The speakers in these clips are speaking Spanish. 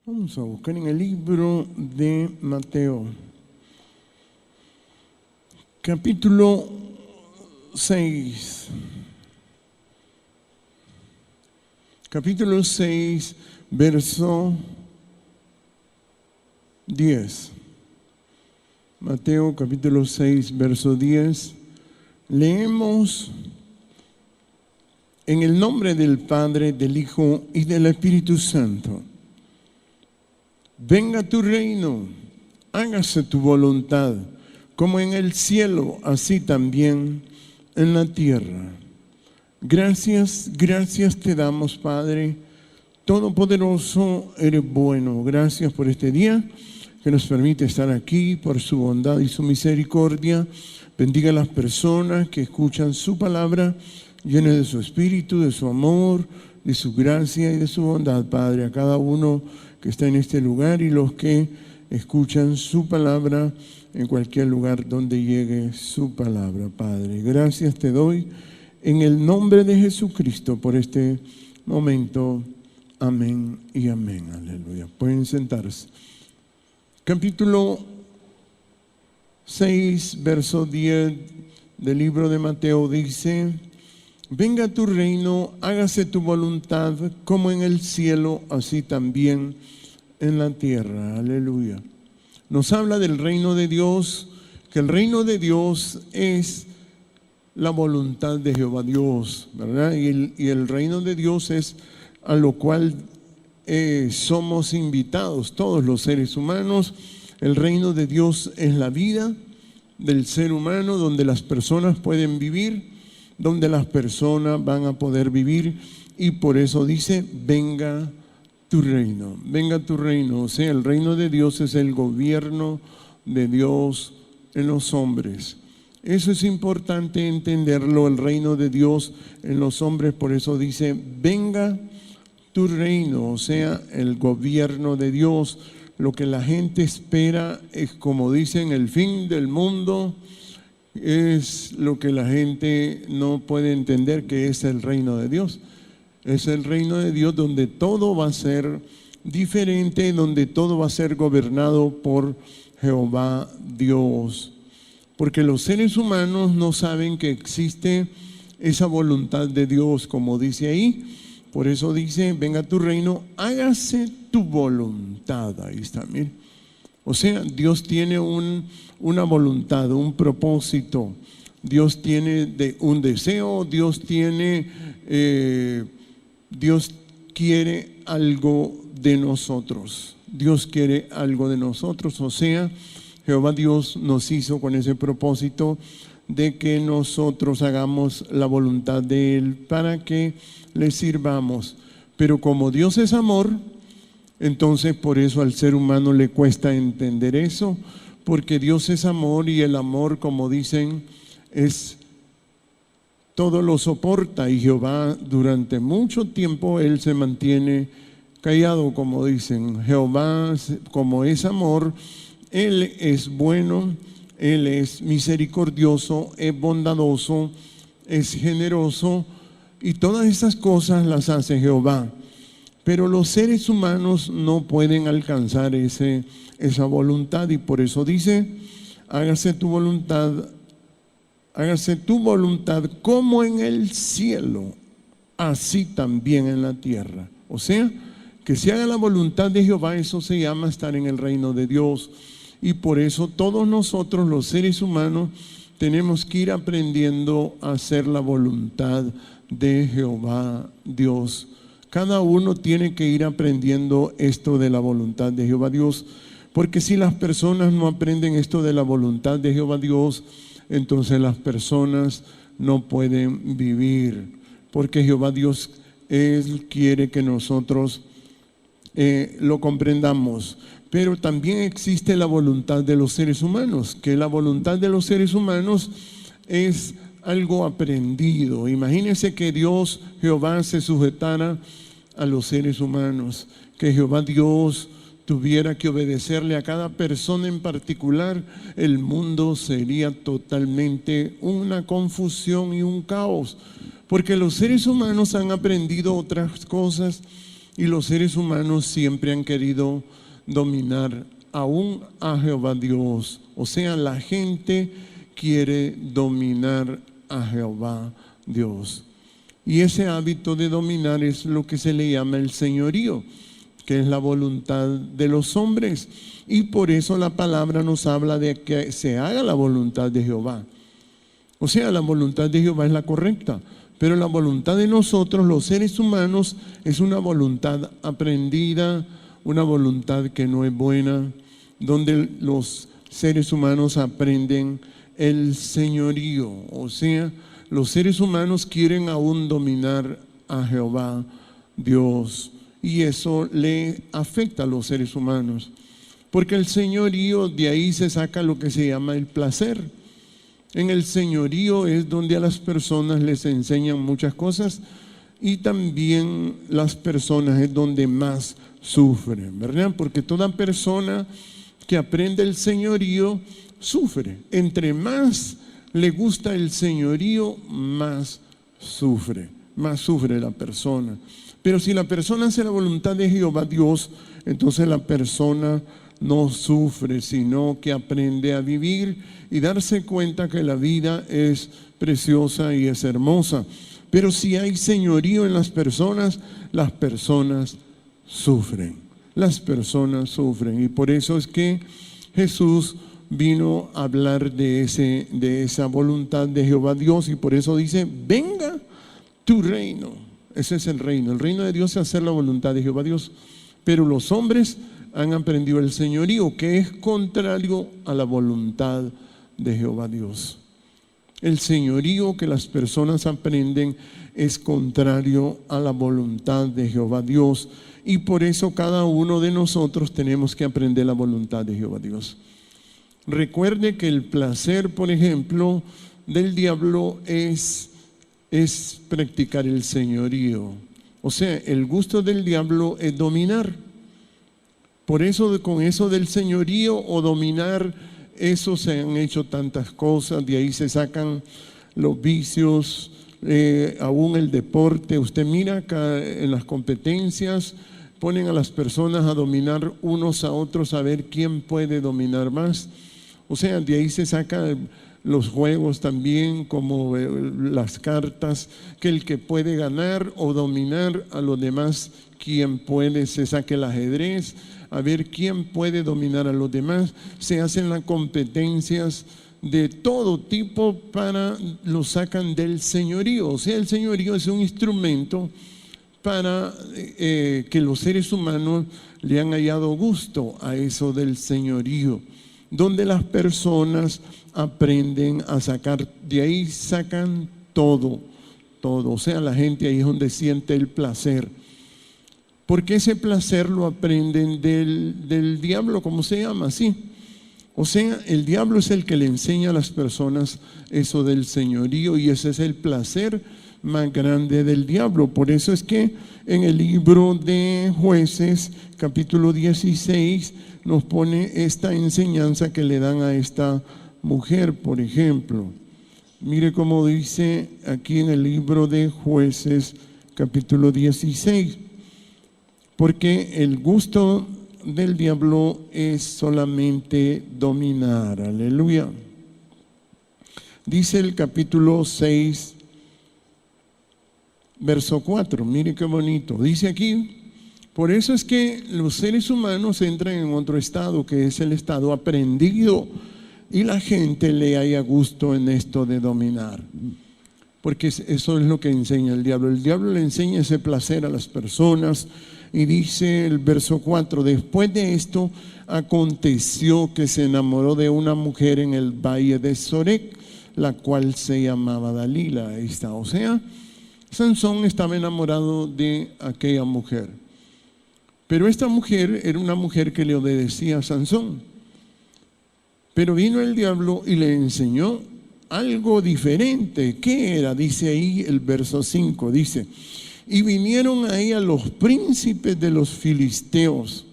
Vamos a buscar en el libro de Mateo, capítulo 6. Capítulo 6, verso 10. Mateo capítulo 6, verso 10. Leemos en el nombre del Padre, del Hijo y del Espíritu Santo. Venga tu reino, hágase tu voluntad, como en el cielo, así también en la tierra. Gracias te damos, Padre Todopoderoso, eres bueno. Gracias por este día que nos permite estar aquí, por su bondad y su misericordia. Bendiga a las personas que escuchan su palabra, llena de su espíritu, de su amor, de su gracia y de su bondad, Padre, a cada uno que está en este lugar y los que escuchan su palabra en cualquier lugar donde llegue su palabra, Padre. Gracias te doy en el nombre de Jesucristo por este momento. Amén y amén. Aleluya. Pueden sentarse. Capítulo 6, verso 10 del libro de Mateo dice: venga tu reino, hágase tu voluntad, como en el cielo, así también en la tierra. Aleluya. Nos habla del reino de Dios, que el reino de Dios es la voluntad de Jehová Dios, ¿verdad? Y el reino de Dios es a lo cual somos invitados todos los seres humanos. El reino de Dios es la vida del ser humano, donde las personas pueden vivir, donde las personas van a poder vivir, y por eso dice: venga tu reino, venga tu reino. O sea, el reino de Dios es el gobierno de Dios en los hombres. Eso es importante entenderlo, el reino de Dios en los hombres. Por eso dice: venga tu reino, o sea, el gobierno de Dios. Lo que la gente espera es, como dicen, el fin del mundo. Es lo que la gente no puede entender, que es el reino de Dios. Es el reino de Dios donde todo va a ser diferente, donde todo va a ser gobernado por Jehová Dios. Porque los seres humanos no saben que existe esa voluntad de Dios, como dice ahí. Por eso dice: venga tu reino, hágase tu voluntad. Ahí está, mire. O sea, Dios tiene una voluntad, un propósito. Dios tiene un deseo, Dios quiere algo de nosotros. Dios quiere algo de nosotros. O sea, Jehová Dios nos hizo con ese propósito de que nosotros hagamos la voluntad de Él para que le sirvamos. Pero como Dios es amor, entonces por eso al ser humano le cuesta entender eso, porque Dios es amor, y el amor, como dicen, es todo lo soporta. Y Jehová, durante mucho tiempo, Él se mantiene callado, como dicen. Jehová, como es amor, Él es bueno, Él es misericordioso, es bondadoso, es generoso, y todas esas cosas las hace Jehová. Pero los seres humanos no pueden alcanzar esa voluntad, y por eso dice: hágase tu voluntad como en el cielo, así también en la tierra. O sea, que se haga la voluntad de Jehová. Eso se llama estar en el reino de Dios. Y por eso todos nosotros, los seres humanos, tenemos que ir aprendiendo a hacer la voluntad de Jehová Dios. Cada uno tiene que ir aprendiendo esto de la voluntad de Jehová Dios, porque si las personas no aprenden esto de la voluntad de Jehová Dios, entonces las personas no pueden vivir, porque Jehová Dios, Él quiere que nosotros lo comprendamos. Pero también existe la voluntad de los seres humanos, que la voluntad de los seres humanos es algo aprendido. Imagínense que Dios, Jehová, se sujetara a los seres humanos, que Jehová Dios tuviera que obedecerle a cada persona en particular. El mundo sería totalmente una confusión y un caos, porque los seres humanos han aprendido otras cosas Y los seres humanos siempre han querido dominar aún a Jehová Dios. O sea, la gente quiere dominar a Jehová Dios. Y ese hábito de dominar es lo que se le llama el señorío, que es la voluntad de los hombres. Y por eso la palabra nos habla de que se haga la voluntad de Jehová. O sea, la voluntad de Jehová es la correcta, pero la voluntad de nosotros, los seres humanos, es una voluntad aprendida, una voluntad que no es buena, donde los seres humanos aprenden el señorío. O sea, los seres humanos quieren aún dominar a Jehová Dios, y eso le afecta a los seres humanos, porque el señorío, de ahí se saca lo que se llama el placer. En el señorío es donde a las personas les enseñan muchas cosas, y también las personas es donde más sufren, ¿verdad? Porque toda persona que aprende el señorío sufre. Entre más le gusta el señorío, más sufre la persona. Pero si la persona hace la voluntad de Jehová Dios, entonces la persona no sufre, sino que aprende a vivir y darse cuenta que la vida es preciosa y es hermosa. Pero si hay señorío en las personas sufren. Las personas sufren. Y por eso es que Jesús vino a hablar de esa voluntad de Jehová Dios, y por eso dice: venga tu reino. Ese es el reino. El reino de Dios es hacer la voluntad de Jehová Dios. Pero los hombres han aprendido el señorío, que es contrario a la voluntad de Jehová Dios. El señorío que las personas aprenden es contrario a la voluntad de Jehová Dios, y por eso cada uno de nosotros tenemos que aprender la voluntad de Jehová Dios. Recuerde que el placer, por ejemplo, del diablo es practicar el señorío. O sea, el gusto del diablo es dominar. Por eso, con eso del señorío o dominar, eso se han hecho tantas cosas. De ahí se sacan los vicios, aún el deporte. Usted mira acá en las competencias, ponen a las personas a dominar unos a otros, a ver quién puede dominar más. O sea, de ahí se sacan los juegos también, como las cartas, que el que puede ganar o dominar a los demás, quien puede, se saque el ajedrez, a ver quién puede dominar a los demás. Se hacen las competencias de todo tipo lo sacan del señorío. O sea, el señorío es un instrumento para que los seres humanos le han hallado gusto a eso del señorío, donde las personas aprenden a sacar, de ahí sacan todo. O sea, la gente ahí es donde siente el placer, porque ese placer lo aprenden del diablo, como se llama, así. O sea, el diablo es el que le enseña a las personas eso del señorío, y ese es el placer más grande del diablo. Por eso es que en el libro de Jueces, capítulo 16, nos pone esta enseñanza que le dan a esta mujer, por ejemplo. Mire cómo dice aquí en el libro de Jueces, capítulo 16. Porque el gusto del diablo es solamente dominar. Aleluya. Dice el capítulo 6, verso 4. Mire qué bonito. Dice aquí: por eso es que los seres humanos entran en otro estado, que es el estado aprendido, y la gente le haya gusto en esto de dominar. Porque eso es lo que enseña el diablo. El diablo le enseña ese placer a las personas. Y dice el verso 4: después de esto aconteció que se enamoró de una mujer en el valle de Sorek, la cual se llamaba Dalila. Ahí está. O sea, Sansón estaba enamorado de aquella mujer. Pero esta mujer era una mujer que le obedecía a Sansón. Pero vino el diablo y le enseñó algo diferente. ¿Qué era? Dice ahí el verso 5, dice: y vinieron a ella los príncipes de los filisteos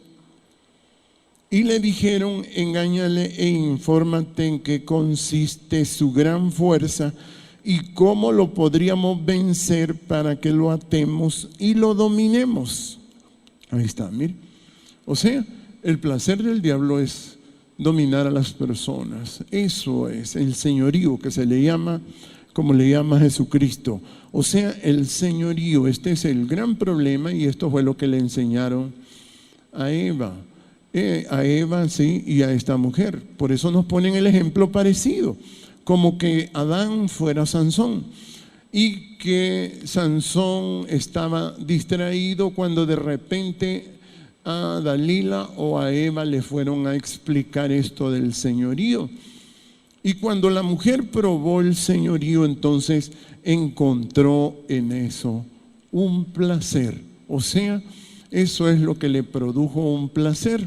y le dijeron: engáñale e infórmate en qué consiste su gran fuerza y cómo lo podríamos vencer para que lo atemos y lo dominemos. Ahí está, mire. O sea, el placer del diablo es dominar a las personas. Eso es el señorío que se le llama, como le llama Jesucristo. O sea, el señorío, este es el gran problema, y esto fue lo que le enseñaron a Eva. A Eva, sí, y a esta mujer. Por eso nos ponen el ejemplo parecido, como que Adán fuera Sansón, y que Sansón estaba distraído cuando de repente a Dalila o a Eva le fueron a explicar esto del señorío. Y cuando la mujer probó el señorío, entonces encontró en eso un placer. O sea, eso es lo que le produjo un placer.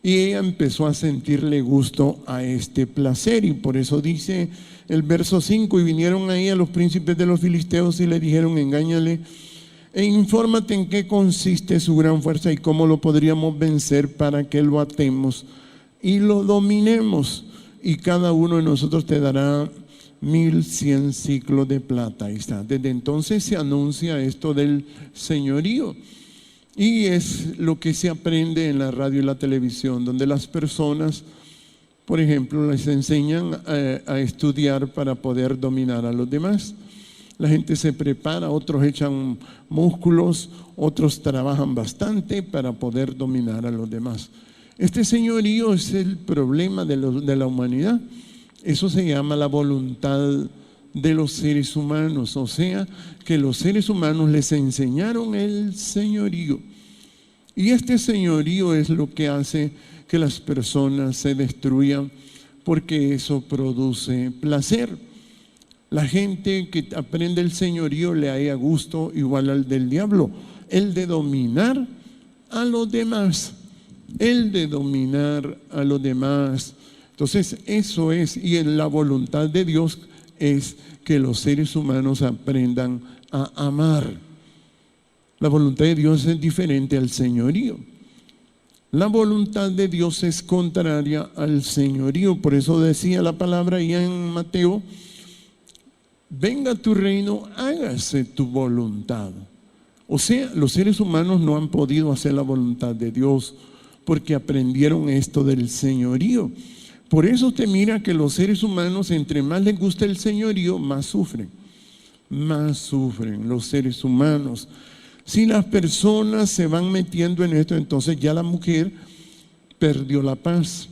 Y ella empezó a sentirle gusto a este placer. Y por eso dice el verso 5: y vinieron ahí a los príncipes de los filisteos y le dijeron: engáñale e infórmate en qué consiste su gran fuerza y cómo lo podríamos vencer, para que lo atemos y lo dominemos. Y cada uno de nosotros te dará 1100 ciclos de plata. Ahí está. Desde entonces se anuncia esto del señorío. Y es lo que se aprende en la radio y la televisión, donde las personas, por ejemplo, les enseñan a estudiar para poder dominar a los demás. La gente se prepara, otros echan músculos, otros trabajan bastante para poder dominar a los demás. Este señorío es el problema de la humanidad. Eso se llama la voluntad de los seres humanos. O sea, que los seres humanos les enseñaron el señorío. Y este señorío es lo que hace que las personas se destruyan, porque eso produce placer. La gente que aprende el señorío le haya gusto igual al del diablo, el de dominar a los demás, el de dominar a los demás. Entonces eso es, y en la voluntad de Dios es que los seres humanos aprendan a amar. La voluntad de Dios es diferente al señorío. La voluntad de Dios es contraria al señorío. Por eso decía la palabra ya en Mateo: venga tu reino, hágase tu voluntad. O sea, los seres humanos no han podido hacer la voluntad de Dios porque aprendieron esto del señorío. Por eso usted mira que los seres humanos, entre más les gusta el señorío, más sufren. Más sufren los seres humanos. Si las personas se van metiendo en esto, entonces ya la mujer perdió la paz.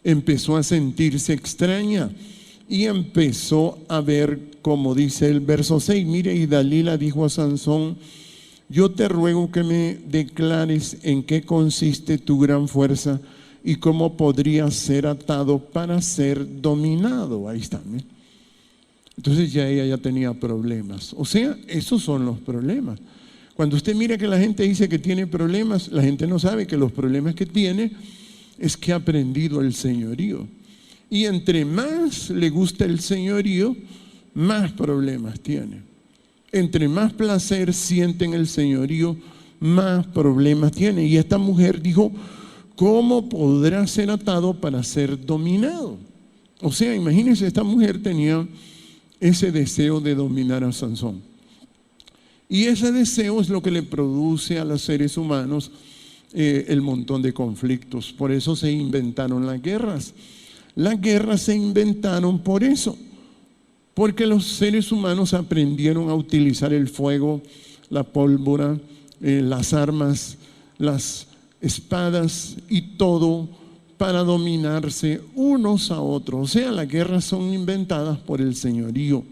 Empezó a sentirse extraña y empezó a ver, como dice el verso 6, mire, y Dalila dijo a Sansón: yo te ruego que me declares en qué consiste tu gran fuerza y cómo podría ser atado para ser dominado. Ahí está, ¿eh? Entonces ya ella ya tenía problemas. O sea, esos son los problemas. Cuando usted mira que la gente dice que tiene problemas, la gente no sabe que los problemas que tiene es que ha aprendido el señorío. Y entre más le gusta el señorío, más problemas tiene. Entre más placer siente en el señorío, más problemas tiene. Y esta mujer dijo: ¿cómo podrá ser atado para ser dominado? O sea, imagínense, esta mujer tenía ese deseo de dominar a Sansón. Y ese deseo es lo que le produce a los seres humanos el montón de conflictos. Por eso se inventaron las guerras. Las guerras se inventaron por eso, porque los seres humanos aprendieron a utilizar el fuego, la pólvora, las armas, las espadas y todo para dominarse unos a otros. O sea, las guerras son inventadas por el señorío.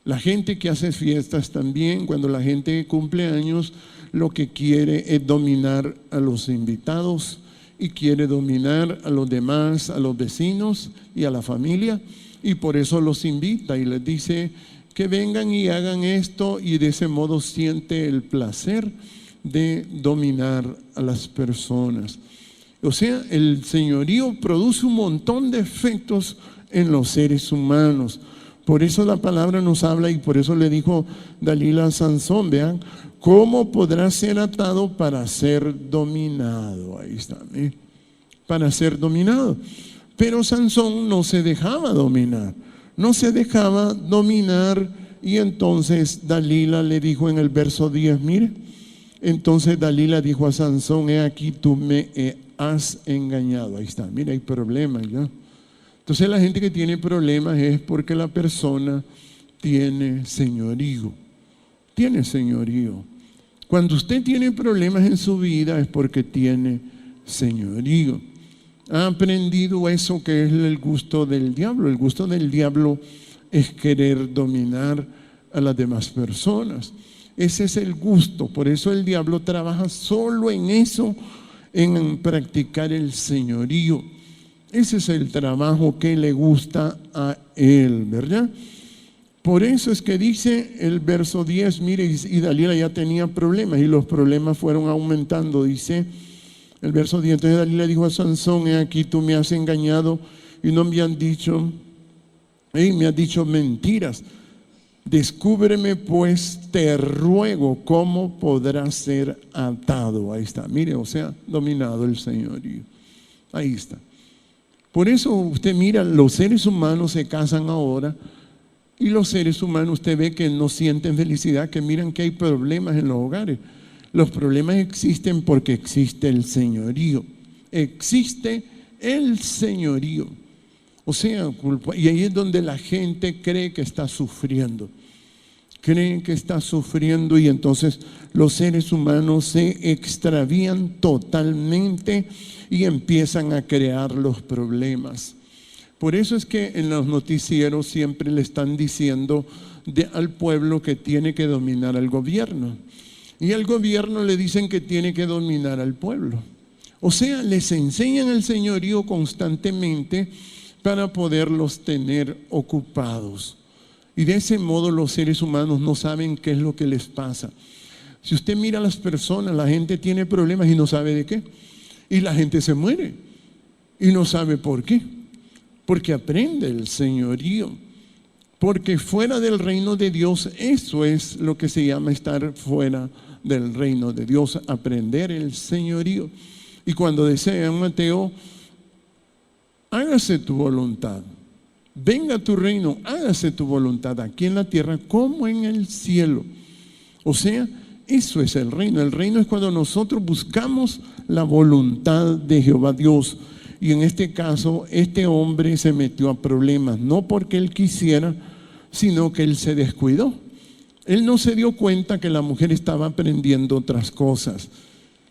La gente que hace fiestas también, cuando la gente cumple años, lo que quiere es dominar a los invitados y quiere dominar a los demás, a los vecinos y a la familia, y por eso los invita y les dice que vengan y hagan esto, y de ese modo siente el placer de dominar a las personas. O sea, el señorío produce un montón de efectos en los seres humanos. Por eso la palabra nos habla, y por eso le dijo Dalila a Sansón, vean, ¿cómo podrá ser atado para ser dominado? Ahí está, ¿eh? Para ser dominado. Pero Sansón no se dejaba dominar, no se dejaba dominar, y entonces Dalila le dijo en el verso 10, mire, Entonces Dalila dijo a Sansón: he aquí, tú me has engañado. Ahí está, mira, hay problemas ya. Entonces la gente que tiene problemas es porque la persona tiene señorío. Tiene señorío. Cuando usted tiene problemas en su vida es porque tiene señorío. Ha aprendido eso que es el gusto del diablo. El gusto del diablo es querer dominar a las demás personas. Ese es el gusto. Por eso el diablo trabaja solo en eso, en practicar el señorío. Ese es el trabajo que le gusta a él, ¿verdad? Por eso es que dice el verso 10, mire, y Dalila ya tenía problemas y los problemas fueron aumentando. Dice el verso 10, entonces Dalila dijo a Sansón: he aquí, tú me has engañado y no me han dicho, me has dicho mentiras. Descúbreme pues, te ruego, cómo podrá ser atado. Ahí está, mire, o sea, dominado el señorío. Ahí está. Por eso usted mira, los seres humanos se casan ahora y los seres humanos usted ve que no sienten felicidad, que miran que hay problemas en los hogares. Los problemas existen porque existe el señorío. Existe el señorío. O sea, y ahí es donde la gente cree que está sufriendo. Creen que está sufriendo y entonces los seres humanos se extravían totalmente y empiezan a crear los problemas. Por eso es que en los noticieros siempre le están diciendo al pueblo que tiene que dominar al gobierno. Y al gobierno le dicen que tiene que dominar al pueblo. O sea, les enseñan el señorío constantemente para poderlos tener ocupados. Y de ese modo los seres humanos no saben qué es lo que les pasa. Si usted mira a las personas, la gente tiene problemas y no sabe de qué. Y la gente se muere y no sabe por qué. Porque aprende el señorío. Porque fuera del reino de Dios, eso es lo que se llama estar fuera del reino de Dios, aprender el señorío. Y cuando desea Mateo: hágase tu voluntad, venga tu reino, hágase tu voluntad aquí en la tierra como en el cielo. O sea, eso es el reino. El reino es cuando nosotros buscamos la voluntad de Jehová Dios. Y en este caso, este hombre se metió a problemas, no porque él quisiera, sino que él se descuidó. Él no se dio cuenta que la mujer estaba aprendiendo otras cosas.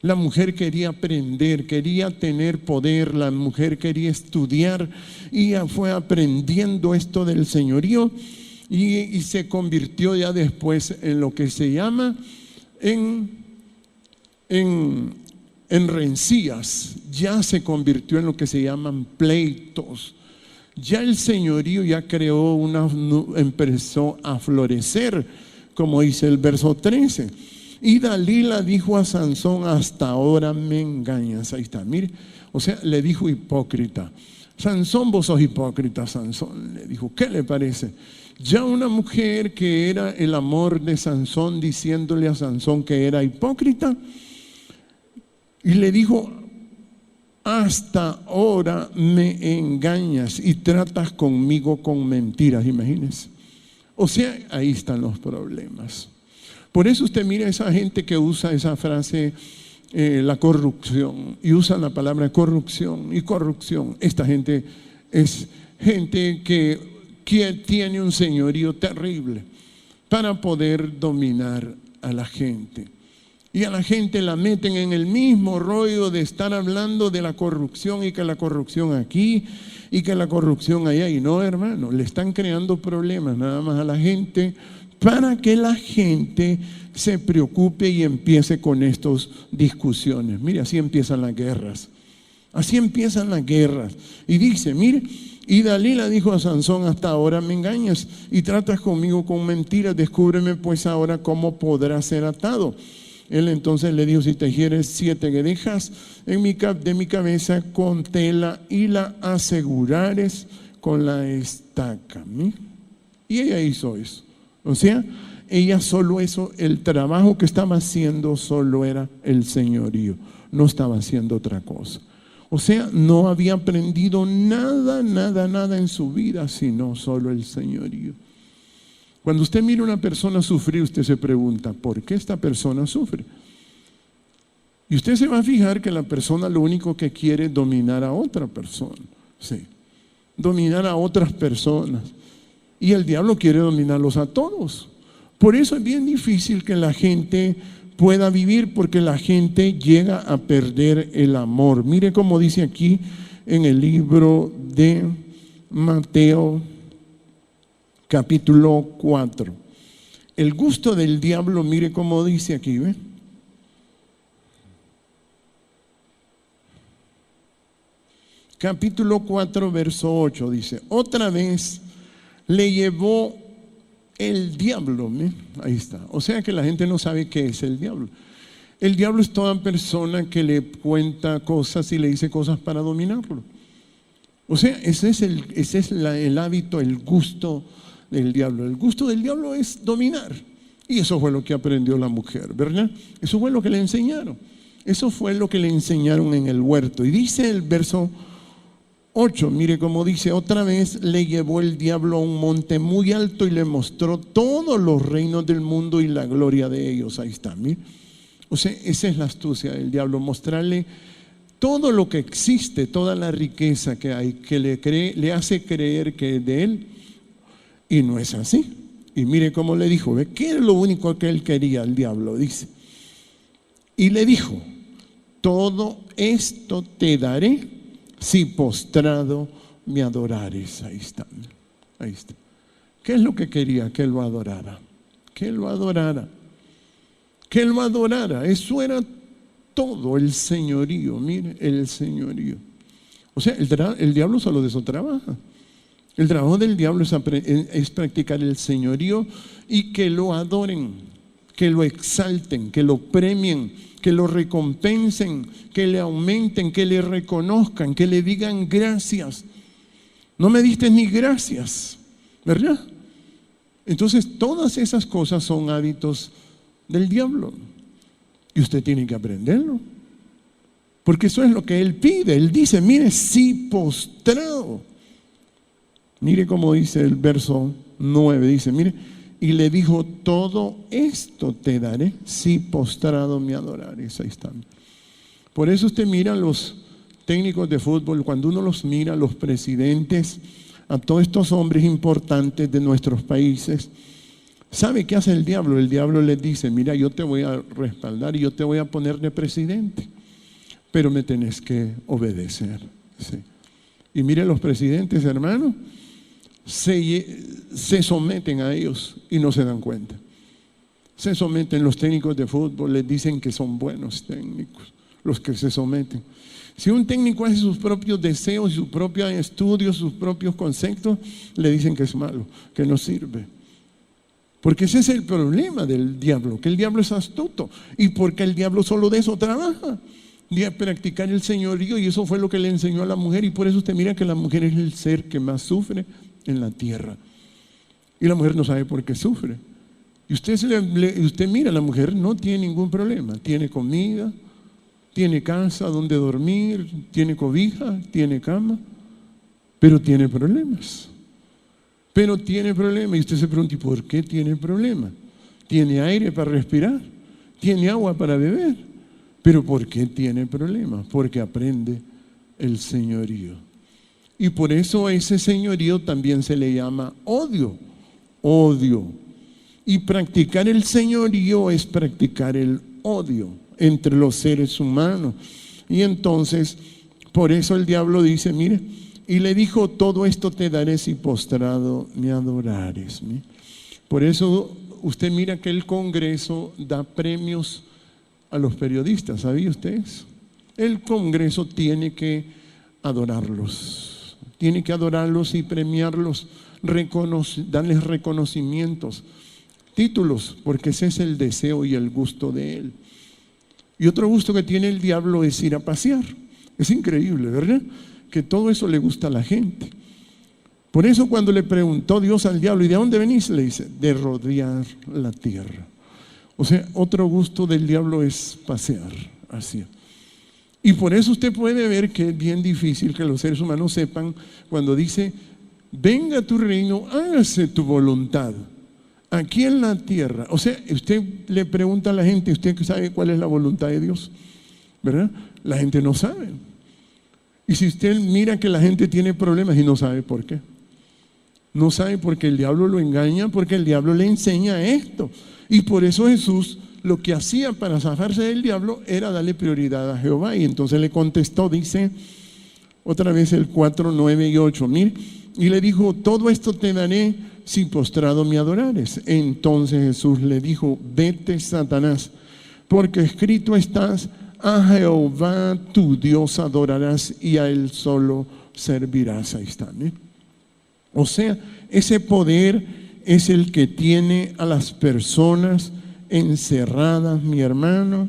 La mujer quería aprender, quería tener poder, la mujer quería estudiar y ya fue aprendiendo esto del señorío y se convirtió ya después en lo que se llama en rencillas. Ya se convirtió en lo que se llaman pleitos. Ya el señorío ya empezó a florecer, como dice el verso 13. Y Dalila dijo a Sansón: hasta ahora me engañas. Ahí está, mire. O sea, le dijo hipócrita. Sansón, vos sos hipócrita, Sansón. Le dijo, ¿qué le parece? Ya una mujer que era el amor de Sansón, diciéndole a Sansón que era hipócrita. Y le dijo: hasta ahora me engañas y tratas conmigo con mentiras. Imagínense. O sea, ahí están los problemas. Por eso usted mira a esa gente que usa esa frase, la corrupción, y usa la palabra corrupción y corrupción. Esta gente es gente que tiene un señorío terrible para poder dominar a la gente. Y a la gente la meten en el mismo rollo de estar hablando de la corrupción y que la corrupción aquí y que la corrupción allá. Y no, hermano, le están creando problemas nada más a la gente para que la gente se preocupe y empiece con estas discusiones. Mire, así empiezan las guerras. Así empiezan las guerras. Y dice, mire, y Dalila dijo a Sansón: hasta ahora me engañas y tratas conmigo con mentiras. Descúbreme pues ahora cómo podrás ser atado. Él entonces le dijo: si tejieres 7 guedejas de mi cabeza con tela y la asegurares con la estaca. ¿Sí? Y ella hizo eso. O sea, ella solo eso, el trabajo que estaba haciendo solo era el señorío, no estaba haciendo otra cosa. O sea, no había aprendido nada en su vida, sino solo el señorío. Cuando usted mira a una persona sufrir, usted se pregunta: ¿por qué esta persona sufre? Y usted se va a fijar que la persona lo único que quiere es dominar a otra persona. Sí, dominar a otras personas. Y el diablo quiere dominarlos a todos. Por eso es bien difícil que la gente pueda vivir, porque la gente llega a perder el amor. Mire cómo dice aquí en el libro de Mateo, capítulo 4. El gusto del diablo, mire cómo dice aquí, ¿ve? Capítulo 4, verso 8, dice: otra vez le llevó el diablo, ¿ve? Ahí está. O sea que la gente no sabe qué es el diablo. El diablo es toda persona que le cuenta cosas y le dice cosas para dominarlo. O sea, ese es el hábito, el gusto del diablo. El gusto del diablo es dominar. Y eso fue lo que aprendió la mujer, ¿verdad? Eso fue lo que le enseñaron. Eso fue lo que le enseñaron en el huerto. Y dice el verso 8, mire cómo dice: otra vez le llevó el diablo a un monte muy alto y le mostró todos los reinos del mundo y la gloria de ellos. Ahí está, mire. O sea, esa es la astucia del diablo, mostrarle todo lo que existe, toda la riqueza que hay, que le hace creer que es de él, y no es así. Y mire cómo le dijo, ¿ve? ¿Qué es lo único que él quería, el diablo? Dice, y le dijo: todo esto te daré si postrado me adorares. Ahí está, ahí está. ¿Qué es lo que quería? Que él lo adorara, que él lo adorara, que él lo adorara. Eso era todo, el señorío. Mire, el señorío. O sea, el diablo solo de eso trabaja. El trabajo del diablo es practicar el señorío y que lo adoren, que lo exalten, que lo premien, que lo recompensen, que le aumenten, que le reconozcan, que le digan gracias. No me diste ni gracias, ¿verdad? Entonces todas esas cosas son hábitos del diablo y usted tiene que aprenderlo, porque eso es lo que él pide. Él dice, mire, si postrado. Mire cómo dice el verso 9, dice, mire, y le dijo: todo esto te daré si postrado me adorares. Ahí está. Por eso usted mira a los técnicos de fútbol, cuando uno los mira, los presidentes, a todos estos hombres importantes de nuestros países, ¿sabe qué hace el diablo? El diablo les dice: mira, yo te voy a respaldar y yo te voy a poner de presidente, pero me tenés que obedecer. Sí. Y mire, los presidentes, hermano, se someten a ellos y no se dan cuenta. Se someten. Los técnicos de fútbol les dicen que son buenos técnicos, los que se someten. Si un técnico hace sus propios deseos, sus propios estudios, sus propios conceptos, le dicen que es malo, que no sirve. Porque ese es el problema del diablo, que el diablo es astuto. Y porque el diablo solo de eso trabaja, de practicar el señorío, y eso fue lo que le enseñó a la mujer. Y por eso usted mira que la mujer es el ser que más sufre en la tierra. Y la mujer no sabe por qué sufre. Y usted mira, la mujer no tiene ningún problema. Tiene comida, tiene casa donde dormir, tiene cobija, tiene cama, pero tiene problemas. Pero tiene problemas. Y usted se pregunta, ¿y por qué tiene problemas? Tiene aire para respirar, tiene agua para beber, pero ¿por qué tiene problemas? Porque aprende el señorío. Y por eso ese señorío también se le llama odio. Odio. Y practicar el señorío es practicar el odio entre los seres humanos. Y entonces, por eso el diablo dice, mire, y le dijo: todo esto te daré si postrado me adorares. ¿Mire? Por eso usted mira que el Congreso da premios a los periodistas. ¿Sabía usted eso? El Congreso tiene que adorarlos. Tiene que adorarlos y premiarlos, darles reconocimientos, títulos, porque ese es el deseo y el gusto de él. Y otro gusto que tiene el diablo es ir a pasear. Es increíble, ¿verdad? Que todo eso le gusta a la gente. Por eso cuando le preguntó Dios al diablo, ¿y de dónde venís? Le dice, de rodear la tierra. O sea, otro gusto del diablo es pasear, así. Y por eso usted puede ver que es bien difícil que los seres humanos sepan cuando dice: venga tu reino, hágase tu voluntad aquí en la tierra. O sea, usted le pregunta a la gente, ¿usted sabe cuál es la voluntad de Dios? ¿verdad? La gente no sabe. Y si usted mira que la gente tiene problemas y no sabe por qué. No sabe porque el diablo lo engaña, porque el diablo le enseña esto. Y por eso Jesús lo que hacía para zafarse del diablo era darle prioridad a Jehová. Y entonces le contestó, dice otra vez el 4, 9 y 8. Mire, y le dijo, todo esto te daré si postrado me adorares. Entonces Jesús le dijo, vete, Satanás, porque escrito estás, a Jehová tu Dios adorarás y a Él solo servirás. Ahí está, ¿eh? O sea, ese poder es el que tiene a las personas encerradas, mi hermano,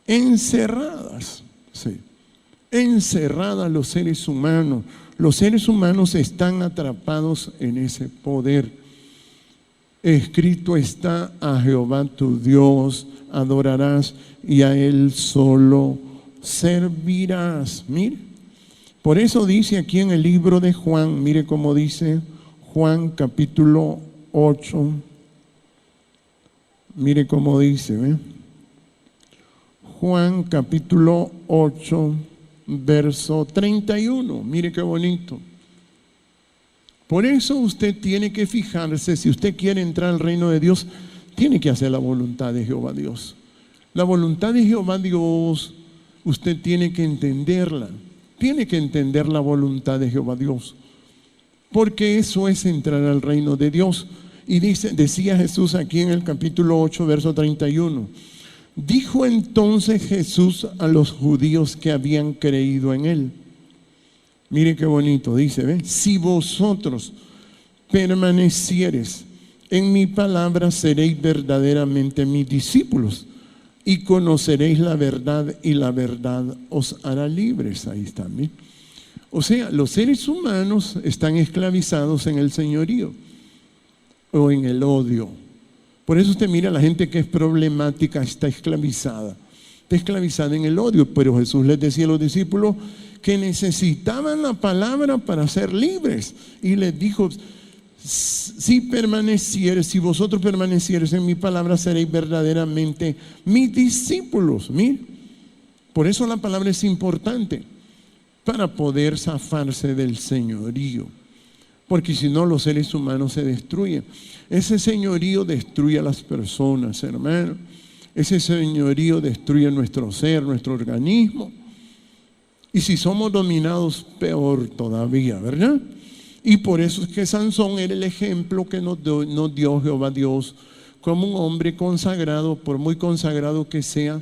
encerradas, sí, encerradas los seres humanos. Los seres humanos están atrapados en ese poder. Escrito está, a Jehová tu Dios adorarás y a Él solo servirás. Mire, por eso dice aquí en el libro de Juan, mire cómo dice Juan capítulo 8, mire cómo dice, ¿ve? Juan capítulo 8, verso 31, mire qué bonito. Por eso usted tiene que fijarse, si usted quiere entrar al reino de Dios, tiene que hacer la voluntad de Jehová Dios. La voluntad de Jehová Dios, usted tiene que entenderla. Tiene que entender la voluntad de Jehová Dios. Porque eso es entrar al reino de Dios. Y decía Jesús aquí en el capítulo 8, verso 31. Dijo entonces Jesús a los judíos que habían creído en Él. Mire qué bonito, dice, ¿ve? Si vosotros permaneciereis en mi palabra, seréis verdaderamente mis discípulos y conoceréis la verdad y la verdad os hará libres. Ahí está, ¿ve? O sea, los seres humanos están esclavizados en el señorío o en el odio. Por eso usted mira a la gente que es problemática, está esclavizada en el odio. Pero Jesús les decía a los discípulos que necesitaban la palabra para ser libres. Y les dijo, si vosotros permaneciereis en mi palabra, seréis verdaderamente mis discípulos. Mire, por eso la palabra es importante, para poder zafarse del señorío. Porque si no, los seres humanos se destruyen. Ese señorío destruye a las personas, hermano. Ese señorío destruye nuestro ser, nuestro organismo. Y si somos dominados, peor todavía, ¿verdad? Y por eso es que Sansón era el ejemplo que nos dio Jehová Dios como un hombre consagrado, por muy consagrado que sea.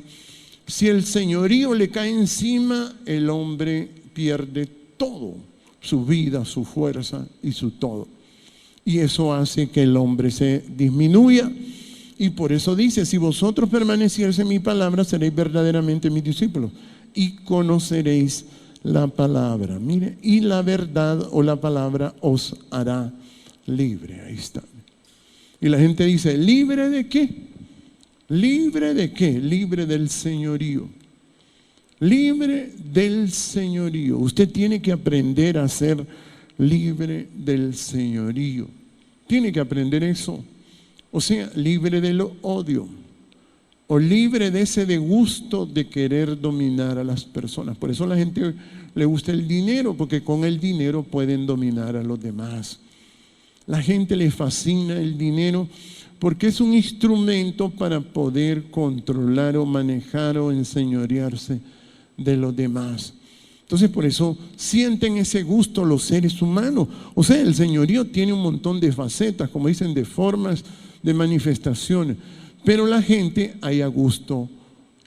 Si el señorío le cae encima, el hombre pierde todo, su vida, su fuerza y su todo. Y eso hace que el hombre se disminuya. Y por eso dice, si vosotros permaneciereis en mi palabra, seréis verdaderamente mis discípulos y conoceréis la palabra. Mire, y la verdad o la palabra os hará libre. Ahí está. Y la gente dice, ¿libre de qué? ¿Libre de qué? Libre del señorío. Libre del señorío. Usted tiene que aprender a ser libre del señorío. Tiene que aprender eso. O sea, libre del odio. O libre de ese gusto de querer dominar a las personas. Por eso a la gente le gusta el dinero, porque con el dinero pueden dominar a los demás. La gente le fascina el dinero porque es un instrumento para poder controlar o manejar o enseñorearse de los demás. Entonces por eso sienten ese gusto los seres humanos. O sea, el señorío tiene un montón de facetas, como dicen, de formas, de manifestaciones. Pero la gente haya gusto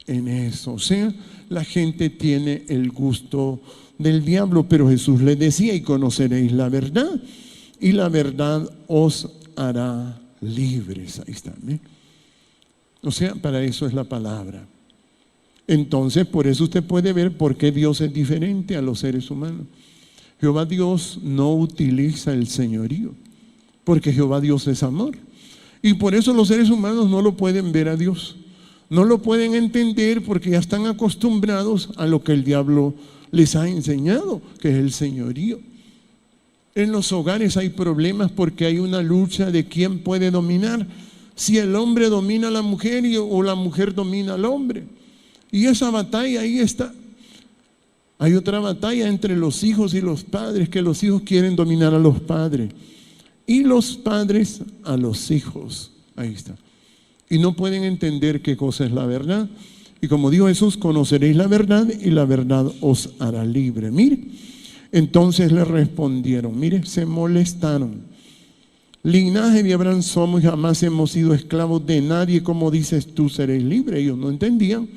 en eso. O sea, la gente tiene el gusto del diablo. Pero Jesús les decía, y conoceréis la verdad, y la verdad os hará libres. Ahí está, ¿eh? O sea, para eso es la palabra. Entonces, por eso usted puede ver por qué Dios es diferente a los seres humanos. Jehová Dios no utiliza el señorío, porque Jehová Dios es amor. Y por eso los seres humanos no lo pueden ver a Dios. No lo pueden entender porque ya están acostumbrados a lo que el diablo les ha enseñado, que es el señorío. En los hogares hay problemas porque hay una lucha de quién puede dominar. Si el hombre domina a la mujer o la mujer domina al hombre. Y esa batalla ahí está. Hay otra batalla entre los hijos y los padres, que los hijos quieren dominar a los padres y los padres a los hijos. Ahí está. Y no pueden entender qué cosa es la verdad. Y como dijo Jesús, conoceréis la verdad y la verdad os hará libre. Mire, entonces le respondieron, mire, se molestaron. Linaje de Abraham somos y jamás hemos sido esclavos de nadie. Como dices tú, seréis libres. Ellos no entendían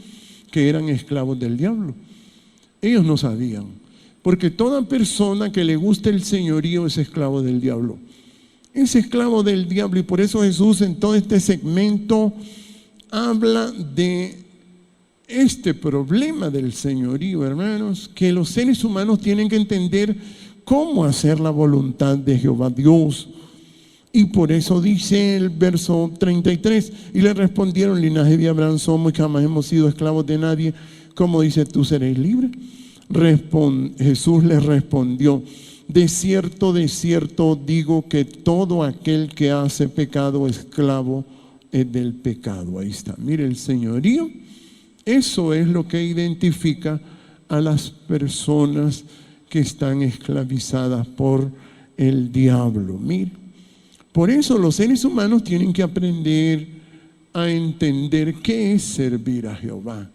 que eran esclavos del diablo. Ellos no sabían. Porque toda persona que le guste el señorío es esclavo del diablo. Es esclavo del diablo. Y por eso Jesús en todo este segmento habla de este problema del señorío, hermanos, que los seres humanos tienen que entender cómo hacer la voluntad de Jehová Dios. Y por eso dice el verso 33, y le respondieron, linaje de Abraham somos y jamás hemos sido esclavos de nadie. Como dice, tú seréis libre. Jesús les respondió, de cierto digo que todo aquel que hace pecado, esclavo es del pecado. Ahí está, mire, el señorío, eso es lo que identifica a las personas que están esclavizadas por el diablo. Mire, por eso los seres humanos tienen que aprender a entender qué es servir a Jehová,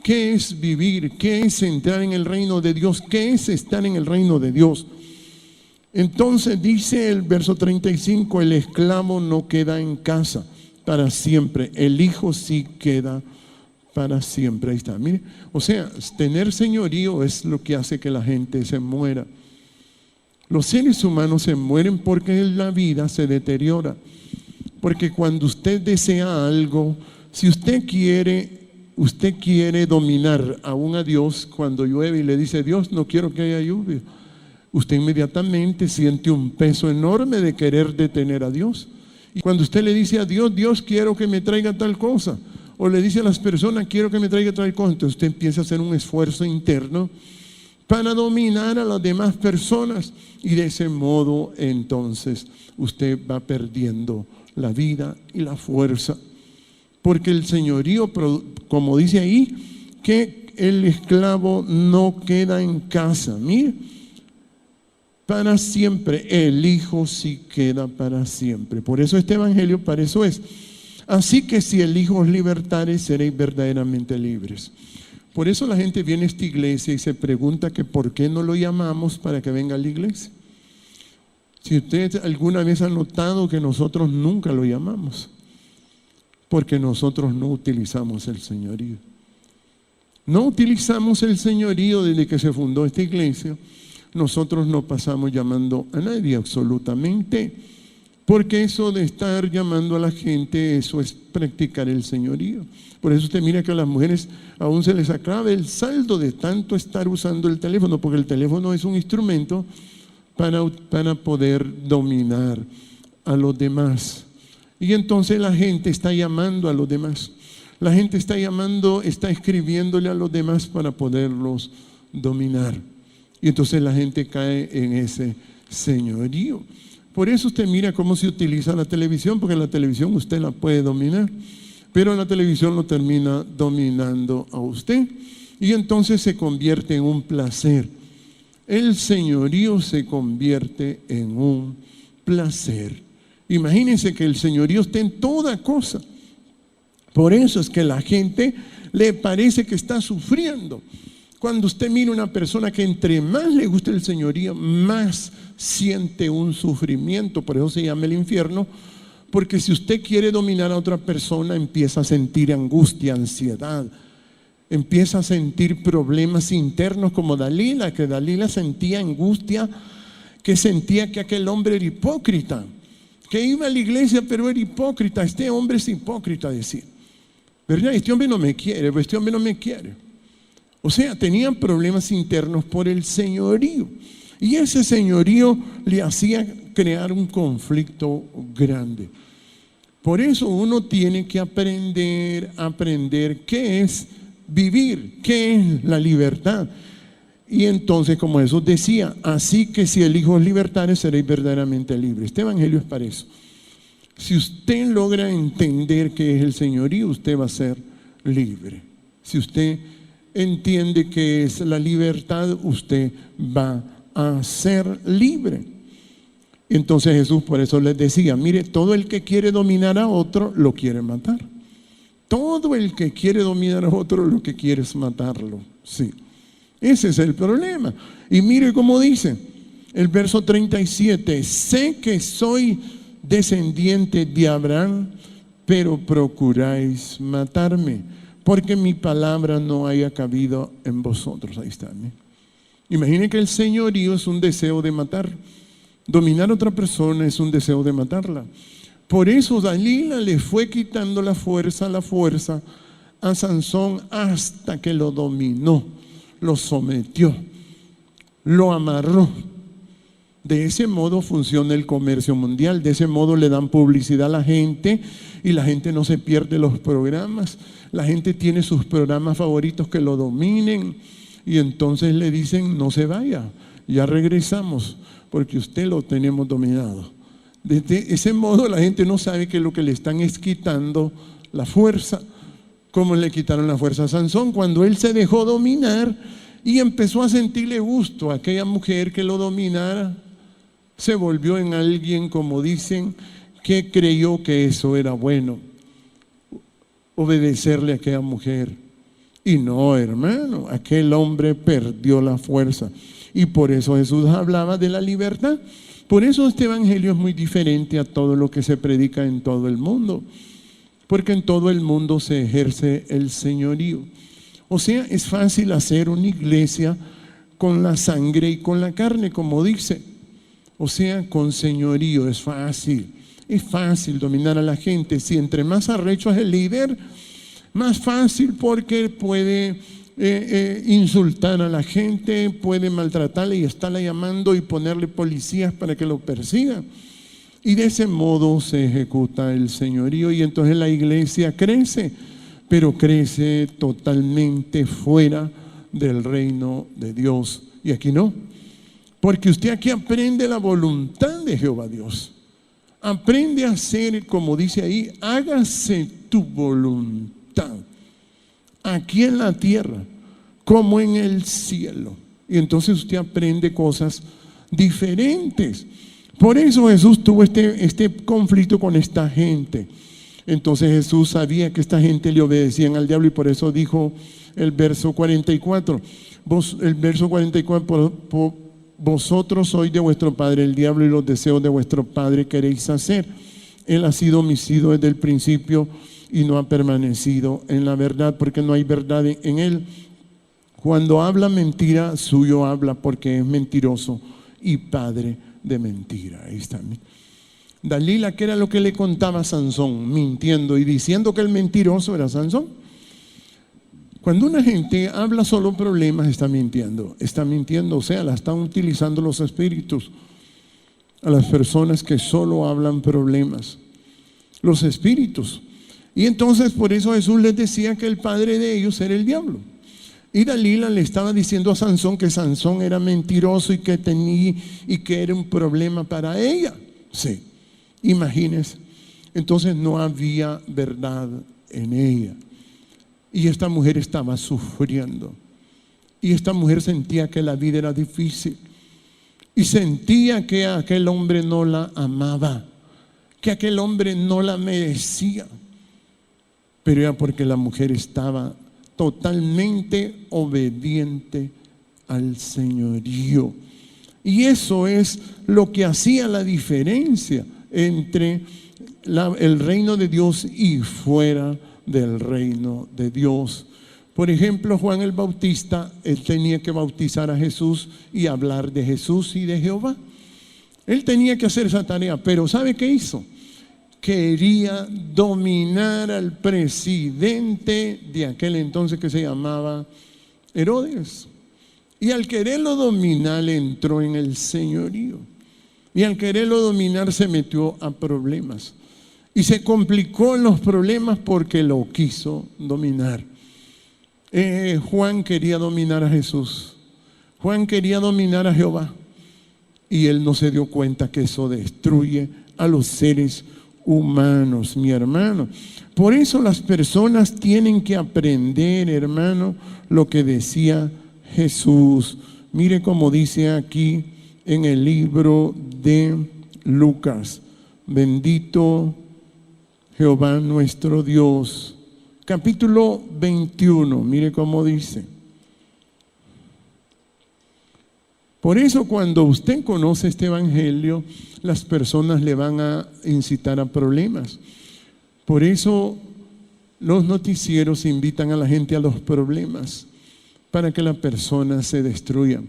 qué es vivir, qué es entrar en el reino de Dios, qué es estar en el reino de Dios. Entonces dice el verso 35, el esclavo no queda en casa para siempre, el hijo sí queda para siempre. Ahí está, mire, o sea, tener señorío es lo que hace que la gente se muera. Los seres humanos se mueren porque la vida se deteriora. Porque cuando usted desea algo, si usted quiere dominar aún a Dios, cuando llueve y le dice, Dios, no quiero que haya lluvia, usted inmediatamente siente un peso enorme de querer detener a Dios. Y cuando usted le dice a Dios, Dios, quiero que me traiga tal cosa, o le dice a las personas, quiero que me traiga tal cosa, entonces usted empieza a hacer un esfuerzo interno para dominar a las demás personas, y de ese modo entonces usted va perdiendo la vida y la fuerza. Porque el señorío, como dice ahí, que el esclavo no queda en casa, mire, para siempre, el hijo sí queda para siempre. Por eso este evangelio, para eso es. Así que si el hijo os libertare, seréis verdaderamente libres. Por eso la gente viene a esta iglesia y se pregunta que por qué no lo llamamos para que venga a la iglesia. Si usted alguna vez ha notado que nosotros nunca lo llamamos, porque nosotros no utilizamos el señorío. No utilizamos el señorío desde que se fundó esta iglesia. Nosotros no pasamos llamando a nadie absolutamente, porque eso de estar llamando a la gente, eso es practicar el señorío. Por eso usted mira que a las mujeres aún se les acaba el saldo de tanto estar usando el teléfono, porque el teléfono es un instrumento para poder dominar a los demás. Y entonces la gente está llamando a los demás. La gente está escribiéndole a los demás para poderlos dominar. Y entonces la gente cae en ese señorío. Por eso usted mira cómo se utiliza la televisión, porque la televisión usted la puede dominar, pero la televisión lo termina dominando a usted. Y entonces se convierte en un placer. El señorío se convierte en un placer. Imagínense que el señorío esté en toda cosa. Por eso es que la gente le parece que está sufriendo. Cuando usted mira una persona que entre más le gusta el señorío, más siente un sufrimiento. Por eso se llama el infierno. Porque si usted quiere dominar a otra persona, empieza a sentir angustia, ansiedad. Empieza a sentir problemas internos como Dalila, que Dalila sentía angustia, que sentía que aquel hombre era hipócrita, que iba a la iglesia pero era hipócrita. Este hombre es hipócrita, decía, ¿verdad? Este hombre no me quiere, este hombre no me quiere. O sea, tenían problemas internos por el señorío, y ese señorío le hacía crear un conflicto grande. Por eso uno tiene que aprender qué es vivir, qué es la libertad. Y entonces, como Jesús decía, así que si el Hijo os libertare, seréis verdaderamente libres. Este evangelio es para eso. Si usted logra entender qué es el señorío, usted va a ser libre. Si usted entiende que es la libertad, usted va a ser libre. Entonces Jesús por eso les decía, mire, todo el que quiere dominar a otro, lo quiere matar. Todo el que quiere dominar a otro, lo que quiere es matarlo. Sí, ese es el problema. Y mire cómo dice el verso 37, sé que soy descendiente de Abraham, pero procuráis matarme, porque mi palabra no haya cabido en vosotros. Ahí está. Imaginen que el señorío es un deseo de matar. Dominar a otra persona es un deseo de matarla. Por eso Dalila le fue quitando la fuerza a Sansón hasta que lo dominó, lo sometió, lo amarró. De ese modo funciona el comercio mundial, de ese modo le dan publicidad a la gente y la gente no se pierde los programas. La gente tiene sus programas favoritos que lo dominen y entonces le dicen no se vaya, ya regresamos porque usted lo tenemos dominado. De ese modo la gente no sabe que lo que le están es quitando la fuerza, como le quitaron la fuerza a Sansón cuando él se dejó dominar y empezó a sentirle gusto a aquella mujer que lo dominara. Se volvió en alguien, como dicen, que creyó que eso era bueno, obedecerle a aquella mujer. Y no, hermano, aquel hombre perdió la fuerza. Y por eso Jesús hablaba de la libertad. Por eso este evangelio es muy diferente a todo lo que se predica en todo el mundo. Porque en todo el mundo se ejerce el señorío. O sea, es fácil hacer una iglesia con la sangre y con la carne, como dice. O sea, con señorío es fácil. Es fácil dominar a la gente. Si entre más arrecho es el líder, más fácil porque puede insultar a la gente, puede maltratarle y estarla llamando y ponerle policías para que lo persigan. Y de ese modo se ejecuta el señorío y entonces la iglesia crece, pero crece totalmente fuera del reino de Dios. Y aquí no, porque usted aquí aprende la voluntad de Jehová Dios. Aprende a hacer, como dice ahí, hágase tu voluntad, aquí en la tierra, como en el cielo. Y entonces usted aprende cosas diferentes. Por eso Jesús tuvo este conflicto con esta gente. Entonces Jesús sabía que esta gente le obedecían al diablo y por eso dijo el verso 44. Vosotros sois de vuestro padre el diablo y los deseos de vuestro padre queréis hacer. Él ha sido homicida desde el principio y no ha permanecido en la verdad porque no hay verdad en él. Cuando habla mentira, suyo habla porque es mentiroso y padre de mentira. Ahí está. Dalila, ¿qué era lo que le contaba a Sansón? Mintiendo y diciendo que el mentiroso era Sansón. Cuando una gente habla solo problemas, está mintiendo, o sea, la están utilizando los espíritus a las personas que solo hablan problemas, los espíritus. Y entonces por eso Jesús les decía que el padre de ellos era el diablo. Y Dalila le estaba diciendo a Sansón que Sansón era mentiroso y que era un problema para ella. Sí, imagínense. Entonces no había verdad en ella. Y esta mujer estaba sufriendo. Y esta mujer sentía que la vida era difícil. Y sentía que aquel hombre no la amaba. Que aquel hombre no la merecía. Pero era porque la mujer estaba totalmente obediente al señorío. Y eso es lo que hacía la diferencia entre el reino de Dios y fuera del reino de Dios. Por ejemplo, Juan el Bautista, él tenía que bautizar a Jesús y hablar de Jesús y de Jehová. Él tenía que hacer esa tarea, pero ¿sabe qué hizo? Quería dominar al presidente de aquel entonces que se llamaba Herodes. Y al quererlo dominar entró en el señorío. Y al quererlo dominar se metió a problemas. Y se complicó en los problemas porque lo quiso dominar. Juan quería dominar a Jesús. Juan quería dominar a Jehová. Y él no se dio cuenta que eso destruye a los seres humanos, mi hermano. Por eso las personas tienen que aprender, hermano, lo que decía Jesús. Mire cómo dice aquí en el libro de Lucas. Bendito Jehová nuestro Dios. Capítulo 21, mire cómo dice. Por eso cuando usted conoce este evangelio, las personas le van a incitar a problemas. Por eso los noticieros invitan a la gente a los problemas, para que la persona se destruya.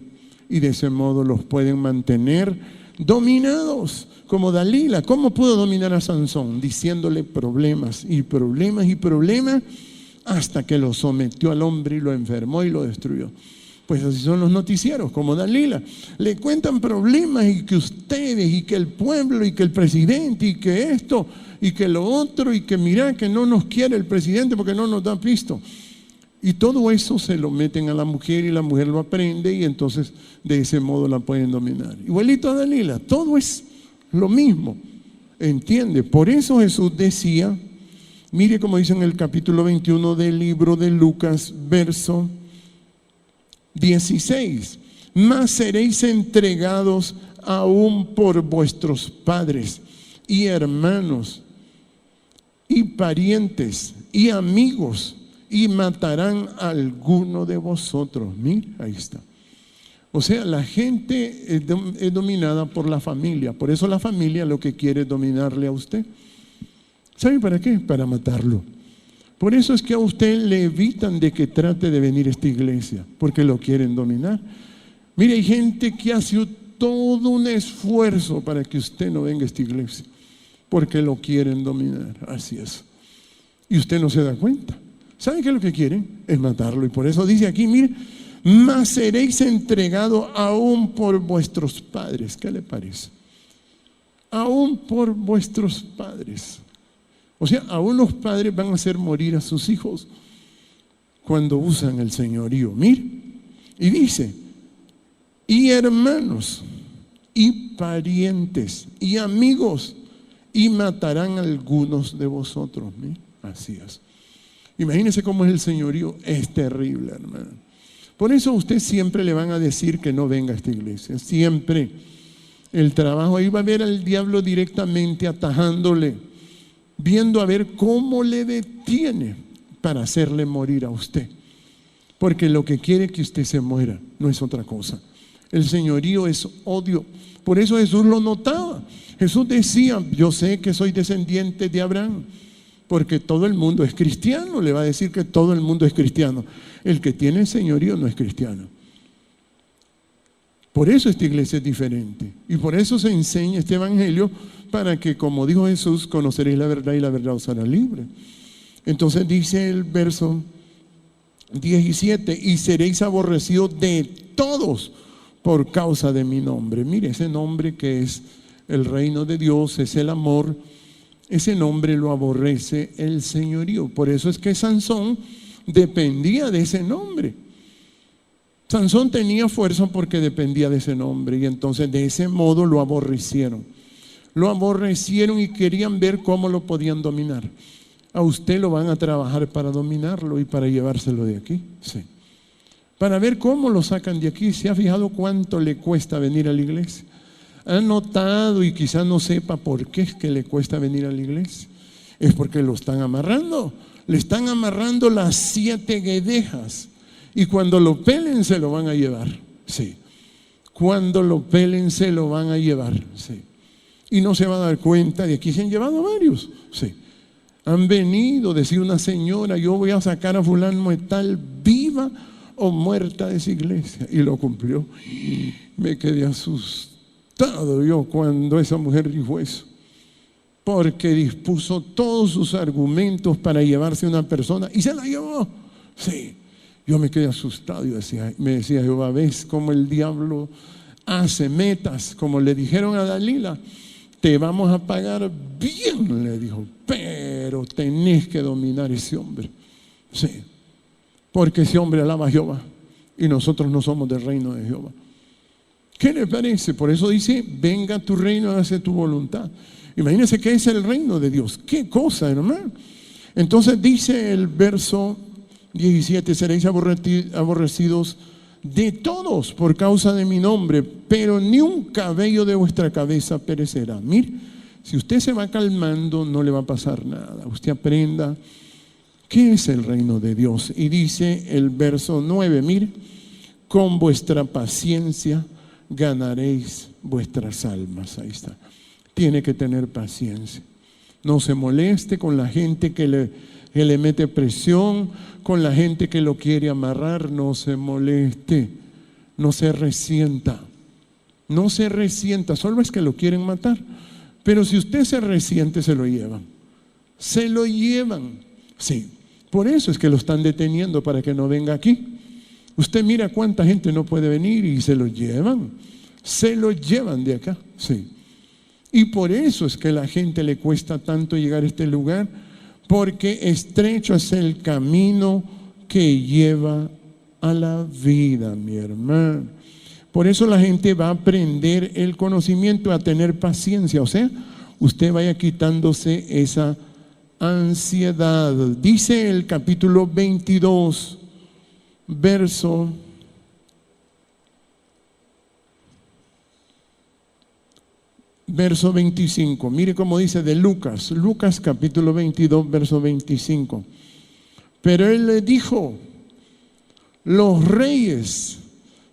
Y de ese modo los pueden mantener dominados, como Dalila. ¿Cómo pudo dominar a Sansón? Diciéndole problemas y problemas y problemas, hasta que lo sometió al hombre y lo enfermó y lo destruyó. Pues así son los noticieros, como Dalila. Le cuentan problemas y que ustedes, y que el pueblo, y que el presidente, y que esto, y que lo otro, y que mira que no nos quiere el presidente porque no nos da visto. Y todo eso se lo meten a la mujer y la mujer lo aprende y entonces de ese modo la pueden dominar. Igualito a Dalila, todo es lo mismo, ¿entiende? Por eso Jesús decía, mire como dice en el capítulo 21 del libro de Lucas, verso 16, mas seréis entregados aún por vuestros padres y hermanos y parientes y amigos, y matarán a alguno de vosotros. Mira, ahí está. O sea, la gente es dominada por la familia. Por eso la familia lo que quiere es dominarle a usted. ¿Sabe para qué? Para matarlo. Por eso es que a usted le evitan de que trate de venir a esta iglesia, porque lo quieren dominar. Mire, hay gente que hace todo un esfuerzo para que usted no venga a esta iglesia, porque lo quieren dominar. Así es. Y usted no se da cuenta. ¿Saben qué es lo que quieren? Es matarlo. Y por eso dice aquí, mire, mas seréis entregados aún por vuestros padres. ¿Qué le parece? Aún por vuestros padres. O sea, aún los padres van a hacer morir a sus hijos cuando usan el señorío. Mire, y dice, y hermanos, y parientes, y amigos, y matarán a algunos de vosotros. Mire, así es. Imagínense cómo es el señorío, es terrible, hermano. Por eso a usted siempre le van a decir que no venga a esta iglesia, siempre. El trabajo, ahí va a ver al diablo directamente atajándole, viendo a ver cómo le detiene para hacerle morir a usted. Porque lo que quiere es que usted se muera, no es otra cosa. El señorío es odio. Por eso Jesús lo notaba. Jesús decía, yo sé que soy descendiente de Abraham, porque todo el mundo es cristiano. Le va a decir que todo el mundo es cristiano. El que tiene señorío no es cristiano. Por eso esta iglesia es diferente. Y por eso se enseña este evangelio, para que, como dijo Jesús, conoceréis la verdad y la verdad os hará libre. Entonces dice el verso 17, y seréis aborrecidos de todos por causa de mi nombre. Mire, ese nombre que es el reino de Dios, es el amor. Ese nombre lo aborrece el señorío. Por eso es que Sansón dependía de ese nombre. Sansón tenía fuerza porque dependía de ese nombre, y entonces de ese modo lo aborrecieron. Lo aborrecieron y querían ver cómo lo podían dominar. A usted lo van a trabajar para dominarlo y para llevárselo de aquí. Sí. Para ver cómo lo sacan de aquí. ¿Se ha fijado cuánto le cuesta venir a la iglesia? ¿Ha notado, y quizás no sepa por qué es que le cuesta venir a la iglesia? Es porque lo están amarrando. Le están amarrando las 7 guedejas. Y cuando lo pelen se lo van a llevar. Sí. Cuando lo pelen se lo van a llevar. Sí. Y no se va a dar cuenta. De aquí se han llevado varios. Sí. Han venido, decía una señora, yo voy a sacar a fulano de tal, viva o muerta de esa iglesia. Y lo cumplió. Me quedé asustado yo cuando esa mujer dijo eso, porque dispuso todos sus argumentos para llevarse a una persona y se la llevó. Sí, yo me quedé asustado y me decía Jehová, ¿ves cómo el diablo hace metas? Como le dijeron a Dalila, te vamos a pagar bien, le dijo, pero tenés que dominar ese hombre. Sí, porque ese hombre alaba a Jehová y nosotros no somos del reino de Jehová. ¿Qué le parece? Por eso dice, venga tu reino, hágase tu voluntad. Imagínense que es el reino de Dios. ¿Qué cosa, hermano? Entonces dice el verso 17, seréis aborrecidos de todos por causa de mi nombre, pero ni un cabello de vuestra cabeza perecerá. Mire, si usted se va calmando, no le va a pasar nada. Usted aprenda qué es el reino de Dios. Y dice el verso 9, mire, con vuestra paciencia ganaréis vuestras almas. Ahí está. Tiene que tener paciencia. No se moleste con la gente que le mete presión, con la gente que lo quiere amarrar. No se moleste, no se resienta. No se resienta, solo es que lo quieren matar. Pero si usted se resiente, se lo llevan. Se lo llevan. Sí, por eso es que lo están deteniendo para que no venga aquí. Usted mira cuánta gente no puede venir y se lo llevan. Se lo llevan de acá, sí. Y por eso es que a la gente le cuesta tanto llegar a este lugar, porque estrecho es el camino que lleva a la vida, mi hermano. Por eso la gente va a aprender el conocimiento, a tener paciencia. O sea, usted vaya quitándose esa ansiedad. Dice el capítulo 22, verso 25. Mire cómo dice de Lucas. Lucas capítulo 22, verso 25. Pero él le dijo, los reyes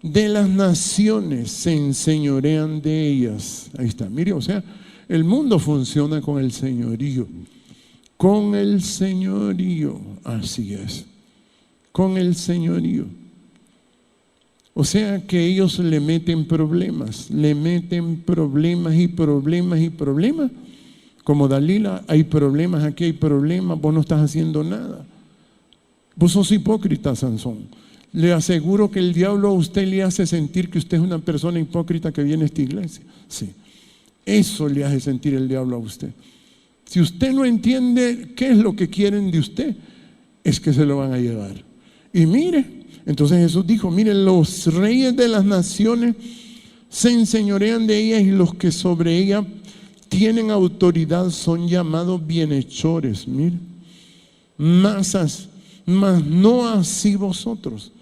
de las naciones se enseñorean de ellas. Ahí está, mire, o sea, el mundo funciona con el señorío. Con el señorío, así es. Con el señorío. O sea que ellos le meten problemas y problemas y problemas. Como Dalila, hay problemas, aquí hay problemas, vos no estás haciendo nada. Vos sos hipócrita, Sansón. Le aseguro que el diablo a usted le hace sentir que usted es una persona hipócrita que viene a esta iglesia. Sí, eso le hace sentir el diablo a usted. Si usted no entiende qué es lo que quieren de usted, es que se lo van a llevar. Y mire, entonces Jesús dijo, miren, los reyes de las naciones se enseñorean de ellas y los que sobre ella tienen autoridad son llamados bienhechores. Miren, mas no así vosotros,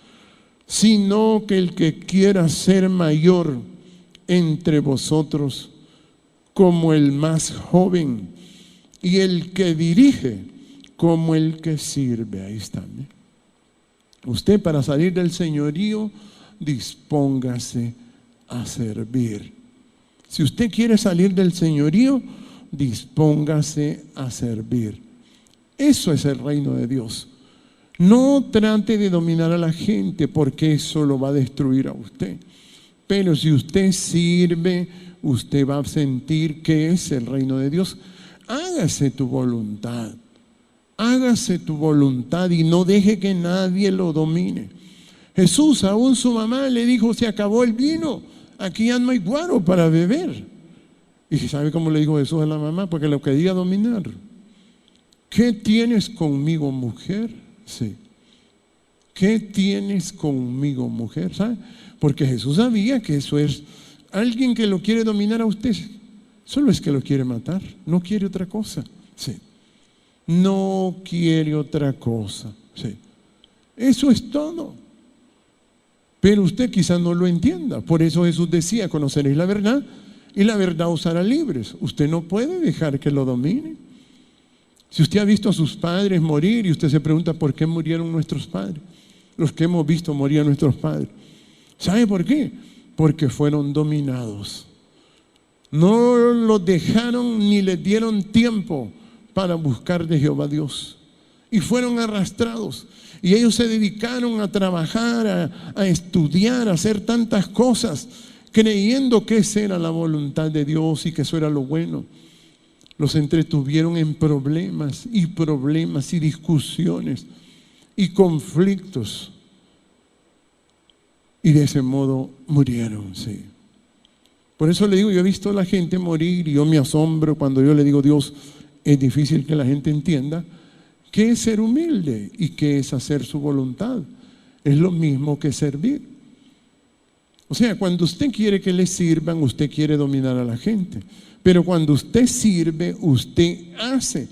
sino que el que quiera ser mayor entre vosotros como el más joven y el que dirige como el que sirve. Ahí está, ¿eh? Usted, para salir del señorío, dispóngase a servir. Si usted quiere salir del señorío, dispóngase a servir. Eso es el reino de Dios. No trate de dominar a la gente, porque eso lo va a destruir a usted. Pero si usted sirve, usted va a sentir que es el reino de Dios. Hágase tu voluntad. Hágase tu voluntad y no deje que nadie lo domine. Jesús, aún su mamá le dijo, se acabó el vino, aquí ya no hay guaro para beber. Y ¿sabe cómo le dijo Jesús a la mamá? Porque lo quería dominar. ¿Qué tienes conmigo, mujer? Sí. ¿Qué tienes conmigo, mujer? ¿Sabe? Porque Jesús sabía que eso es alguien que lo quiere dominar a usted. Solo es que lo quiere matar, no quiere otra cosa. Sí. No quiere otra cosa. Sí. Eso es todo. Pero usted quizás no lo entienda. Por eso Jesús decía, conoceréis la verdad y la verdad os hará libres. Usted no puede dejar que lo domine. Si usted ha visto a sus padres morir y usted se pregunta por qué murieron nuestros padres, los que hemos visto morir a nuestros padres, ¿sabe por qué? Porque fueron dominados. No los dejaron ni les dieron tiempo para buscar de Jehová Dios. Y fueron arrastrados. Y ellos se dedicaron a trabajar, a estudiar, a hacer tantas cosas, creyendo que esa era la voluntad de Dios y que eso era lo bueno. Los entretuvieron en problemas y discusiones y conflictos. Y de ese modo murieron, sí. Por eso le digo, yo he visto a la gente morir y yo me asombro cuando yo le digo, Dios, es difícil que la gente entienda qué es ser humilde y qué es hacer su voluntad. Es lo mismo que servir. O sea, cuando usted quiere que le sirvan, usted quiere dominar a la gente. Pero cuando usted sirve, usted hace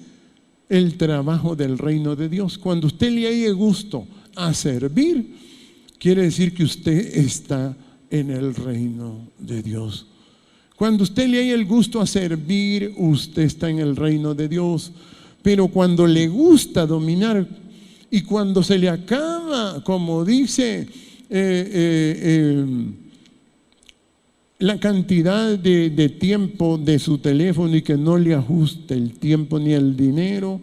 el trabajo del reino de Dios. Cuando usted le haya gusto a servir, quiere decir que usted está en el reino de Dios. Cuando usted le haya el gusto a servir, usted está en el reino de Dios. Pero cuando le gusta dominar y cuando se le acaba, como dice la cantidad de tiempo de su teléfono y que no le ajuste el tiempo ni el dinero,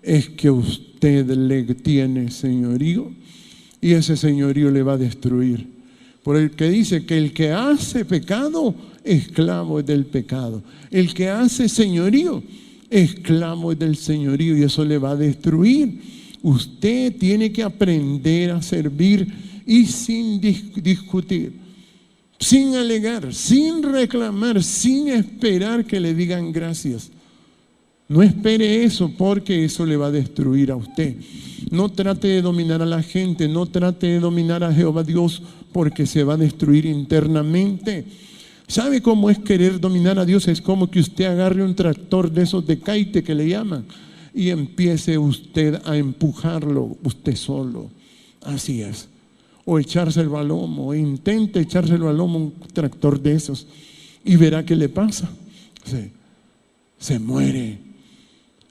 es que usted le tiene señorío y ese señorío le va a destruir. Por el que dice que el que hace pecado, esclavo es del pecado. El que hace señorío, esclavo es del señorío y eso le va a destruir. Usted tiene que aprender a servir y sin discutir, sin alegar, sin reclamar, sin esperar que le digan gracias. No espere eso porque eso le va a destruir a usted. No trate de dominar a la gente, no trate de dominar a Jehová Dios porque se va a destruir internamente. ¿Sabe cómo es querer dominar a Dios? Es como que usted agarre un tractor de esos de caite que le llaman y empiece usted a empujarlo usted solo. Así es. O echárselo al lomo, o intente echárselo al lomo un tractor de esos y verá qué le pasa. Se muere.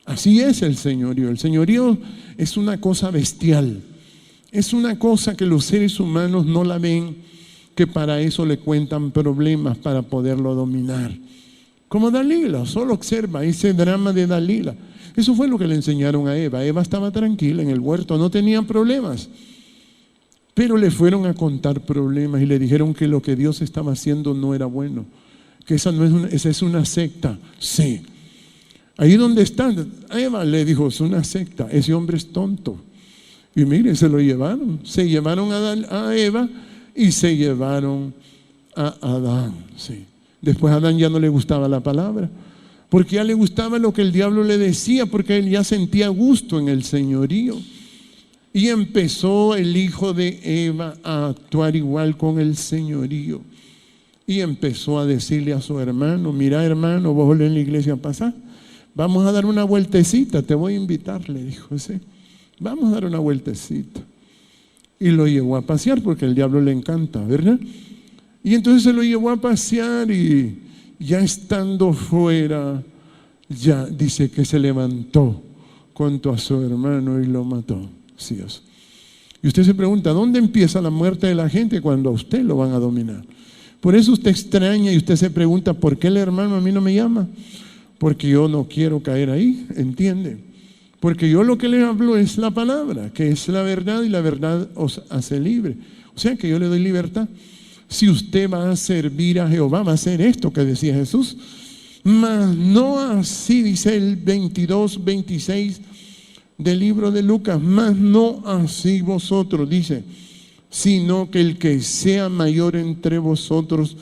Así es el señorío. El señorío es una cosa bestial. Es una cosa que los seres humanos no la ven, que para eso le cuentan problemas para poderlo dominar. Como Dalila, solo observa ese drama de Dalila. Eso fue lo que le enseñaron a Eva. Eva estaba tranquila en el huerto, no tenía problemas. Pero le fueron a contar problemas y le dijeron que lo que Dios estaba haciendo no era bueno, que esa es una secta. Sí. Ahí donde está, Eva le dijo, es una secta, ese hombre es tonto. Y mire, se llevaron a Eva y se llevaron a Adán. Sí. Después a Adán ya no le gustaba la palabra, porque ya le gustaba lo que el diablo le decía, porque él ya sentía gusto en el señorío. Y empezó el hijo de Eva a actuar igual con el señorío. Y empezó a decirle a su hermano, mira hermano, vos en la iglesia pasar, vamos a dar una vueltecita, te voy a invitar, le dijo, sí, vamos a dar una vueltecita. Y lo llevó a pasear porque el diablo le encanta, ¿verdad? Y entonces se lo llevó a pasear y ya estando fuera, ya dice que se levantó contra a su hermano y lo mató. Sí, eso. Y usted se pregunta, ¿dónde empieza la muerte de la gente? Cuando a usted lo van a dominar. Por eso usted extraña y usted se pregunta, ¿por qué el hermano a mí no me llama? Porque yo no quiero caer ahí, ¿entiende? Porque yo lo que le hablo es la palabra, que es la verdad y la verdad os hace libre. O sea que yo le doy libertad. Si usted va a servir a Jehová, va a hacer esto que decía Jesús. Mas no así, dice el 22, 26 del libro de Lucas, mas no así vosotros, dice, sino que el que sea mayor entre vosotros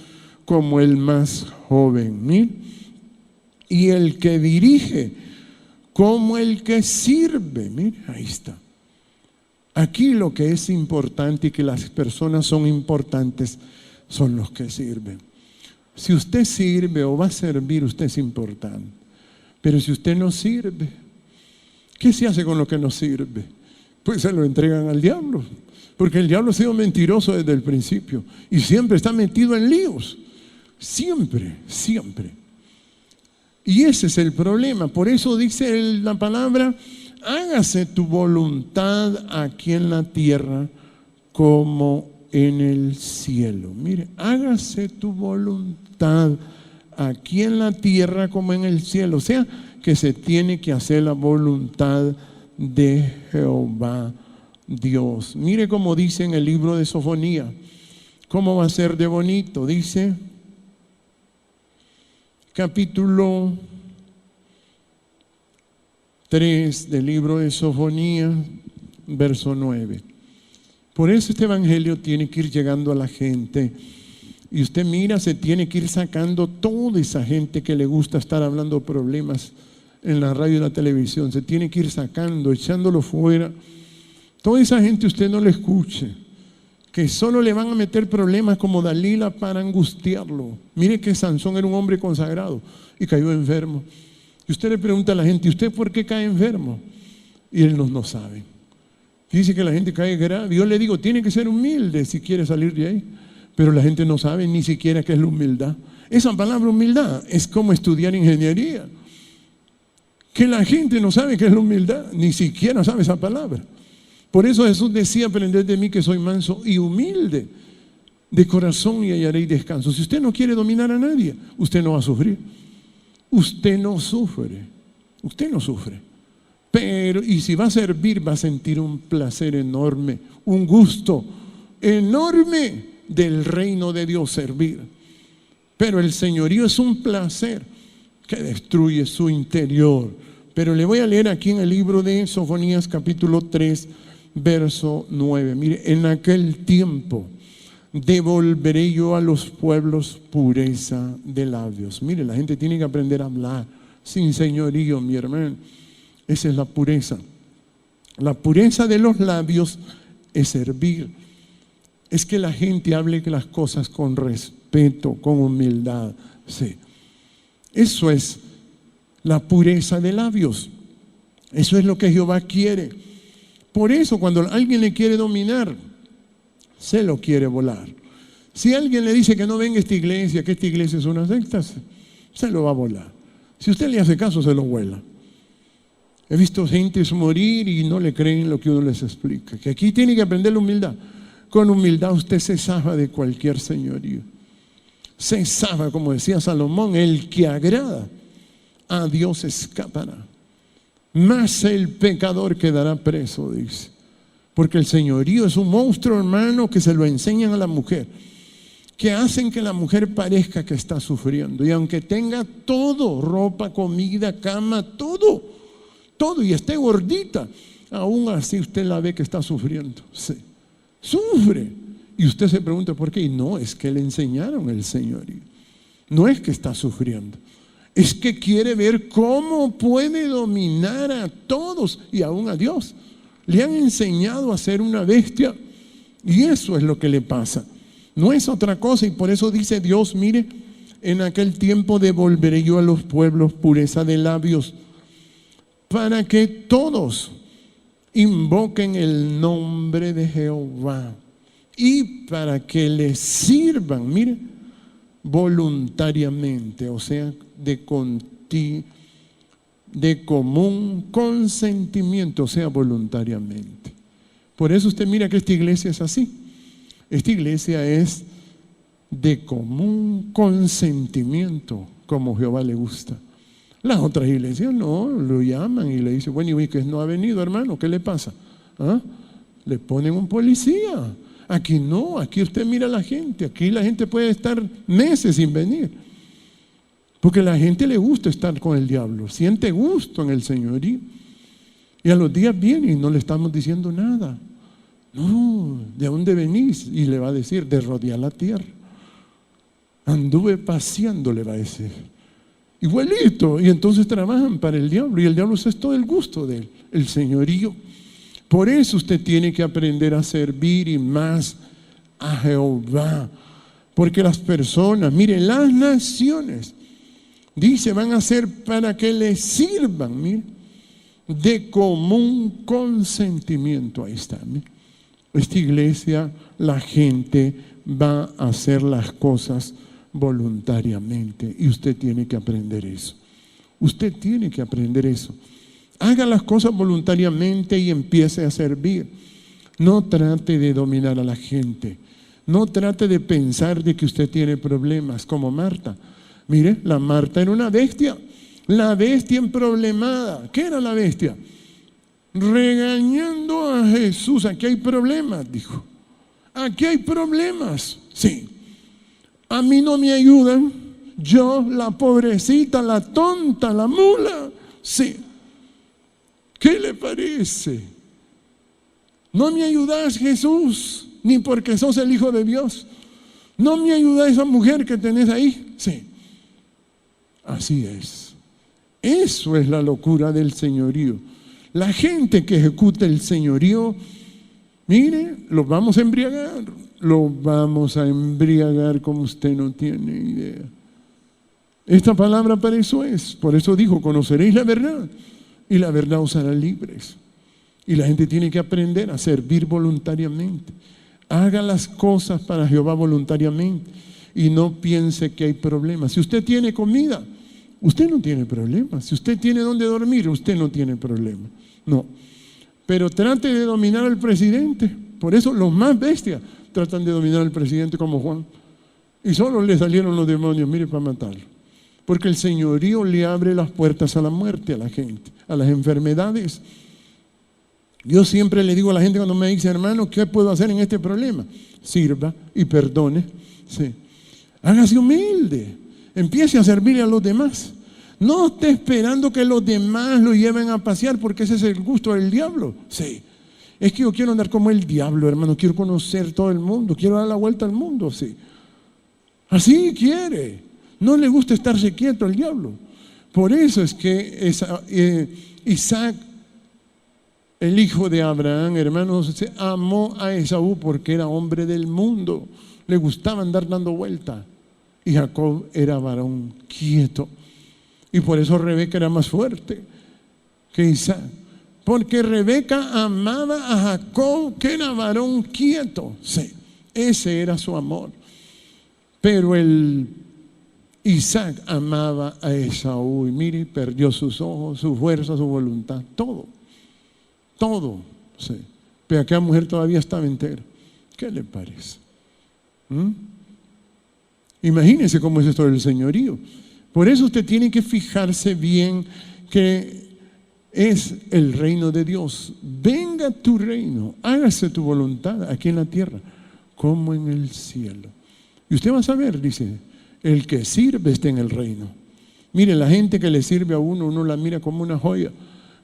como el más joven. ¿Mire? Y el que dirige como el que sirve. Mire, ahí está. Aquí lo que es importante y que las personas son importantes son los que sirven. Si usted sirve o va a servir, usted es importante. Pero si usted no sirve, ¿qué se hace con lo que no sirve? Pues se lo entregan al diablo. Porque el diablo ha sido mentiroso desde el principio y siempre está metido en líos. Siempre, siempre. Y ese es el problema. Por eso dice la palabra, hágase tu voluntad aquí en la tierra como en el cielo. Mire, hágase tu voluntad aquí en la tierra como en el cielo. O sea, que se tiene que hacer la voluntad de Jehová Dios. Mire cómo dice en el libro de Sofonía, cómo va a ser de bonito. Dice, capítulo 3 del libro de Sofonía, verso 9. Por eso este evangelio tiene que ir llegando a la gente. Y usted mira, se tiene que ir sacando toda esa gente que le gusta estar hablando problemas en la radio y la televisión. Se tiene que ir sacando, echándolo fuera. Toda esa gente usted no le escuche. que solo le van a meter problemas como Dalila para angustiarlo. Mire que Sansón era un hombre consagrado y cayó enfermo. Y usted le pregunta a la gente, ¿y usted por qué cae enfermo? Y él no sabe. Dice que la gente cae grave. Yo le digo, tiene que ser humilde si quiere salir de ahí. Pero la gente no sabe ni siquiera qué es la humildad. Esa palabra humildad es como estudiar ingeniería. Que la gente no sabe qué es la humildad, ni siquiera sabe esa palabra. Por eso Jesús decía, aprended de mí que soy manso y humilde de corazón y hallaréis descanso. Si usted no quiere dominar a nadie, usted no va a sufrir. Usted no sufre. Usted no sufre. Pero, y si va a servir, va a sentir un placer enorme, un gusto enorme del reino de Dios servir. Pero el señorío es un placer que destruye su interior. Pero le voy a leer aquí en el libro de Sofonías capítulo 3, verso 9. Mire, en aquel tiempo devolveré yo a los pueblos pureza de labios. Mire, la gente tiene que aprender a hablar sin señorío, mi hermano. Esa es la pureza. La pureza de los labios es servir. Es que la gente hable las cosas con respeto, con humildad. Sí. Eso es la pureza de labios. Eso es lo que Jehová quiere. Por eso cuando alguien le quiere dominar, se lo quiere volar. Si alguien le dice que no venga a esta iglesia, que esta iglesia es una secta, se lo va a volar. Si usted le hace caso, se lo vuela. He visto gentes morir y no le creen lo que uno les explica. Que aquí tiene que aprender la humildad. Con humildad usted se zafa de cualquier señorío. Se zafa, como decía Salomón, el que agrada a Dios escapará. Más el pecador quedará preso, dice. Porque el señorío es un monstruo, hermano, que se lo enseñan a la mujer. Que hacen que la mujer parezca que está sufriendo. Y aunque tenga todo, ropa, comida, cama, todo, y esté gordita, aún así usted la ve que está sufriendo. Sí. Sufre. Y usted se pregunta por qué. Y no, es que le enseñaron el señorío. No es que está sufriendo. Es que quiere ver cómo puede dominar a todos y aún a Dios. Le han enseñado a ser una bestia y eso es lo que le pasa. No es otra cosa y por eso dice Dios, mire, en aquel tiempo devolveré yo a los pueblos pureza de labios para que todos invoquen el nombre de Jehová y para que le sirvan, mire, voluntariamente, o sea, de común consentimiento, o sea, voluntariamente. Por eso usted mira que esta iglesia es así. Esta iglesia es de común consentimiento, como Jehová le gusta. Las otras iglesias no, lo llaman y le dicen, bueno, y que no ha venido, hermano, ¿qué le pasa? ¿Ah? Le ponen un policía. Aquí no, aquí usted mira a la gente, aquí la gente puede estar meses sin venir. Porque a la gente le gusta estar con el diablo, siente gusto en el señorío. Y a los días viene y no le estamos diciendo nada. No, ¿de dónde venís? Y le va a decir, de rodear la tierra. Anduve paseando, le va a decir. Igualito. Y entonces trabajan para el diablo. Y el diablo es todo el gusto de él, el señorío. Por eso usted tiene que aprender a servir y más a Jehová. Porque las personas, miren, las naciones, dice, van a ser para que le sirvan, mire, de común consentimiento. Ahí está, mire. Esta iglesia, la gente va a hacer las cosas voluntariamente y usted tiene que aprender eso. Usted tiene que aprender eso. Haga las cosas voluntariamente y empiece a servir. No trate de dominar a la gente. No trate de pensar de que usted tiene problemas como Marta. Mire, la Marta era una bestia. La bestia emproblemada. ¿Qué era la bestia? Regañando a Jesús. Aquí hay problemas, dijo. Aquí hay problemas. Sí. A mí no me ayudan. Yo, la pobrecita, la tonta, la mula. Sí. ¿Qué le parece? No me ayudas, Jesús, ni porque sos el Hijo de Dios. No me ayuda esa mujer que tenés ahí. Sí. Así es. Eso es la locura del señorío. La gente que ejecuta el señorío, mire, los vamos a embriagar. lo vamos a embriagar como usted no tiene idea. Esta palabra para eso es. Por eso dijo, conoceréis la verdad y la verdad os hará libres. Y la gente tiene que aprender a servir voluntariamente. Haga las cosas para Jehová voluntariamente y no piense que hay problemas. Si usted tiene comida, usted no tiene problemas. Si usted tiene donde dormir, usted no tiene problemas. No. Pero trate de dominar al presidente. Por eso los más bestias tratan de dominar al presidente como Juan. Y solo le salieron los demonios, mire, para matarlo. Porque el señorío le abre las puertas a la muerte a la gente, a las enfermedades. Yo siempre le digo a la gente cuando me dice, hermano, ¿qué puedo hacer en este problema? Sirva y perdone. Sí. Hágase humilde. Empiece a servirle a los demás. No esté esperando que los demás lo lleven a pasear, porque ese es el gusto del diablo. Sí. Es que yo quiero andar como el diablo, hermano. Quiero conocer todo el mundo. Quiero dar la vuelta al mundo. Sí. Así quiere. No le gusta estarse quieto al diablo. Por eso es que Isaac, el hijo de Abraham, hermanos, se amó a Esaú porque era hombre del mundo. Le gustaba andar dando vuelta. Y Jacob era varón quieto. Y por eso Rebeca era más fuerte que Isaac. Porque Rebeca amaba a Jacob, que era varón quieto. Sí, ese era su amor. Pero Isaac amaba a Esaú. Y mire, perdió sus ojos, su fuerza, su voluntad, todo. Todo. Sí. Pero aquella mujer todavía estaba entera. ¿Qué le parece? Imagínese cómo es esto del señorío. Por eso usted tiene que fijarse bien que es el reino de Dios. Venga tu reino, hágase tu voluntad aquí en la tierra como en el cielo. Y usted va a saber, dice, el que sirve está en el reino. Mire, la gente que le sirve a uno la mira como una joya,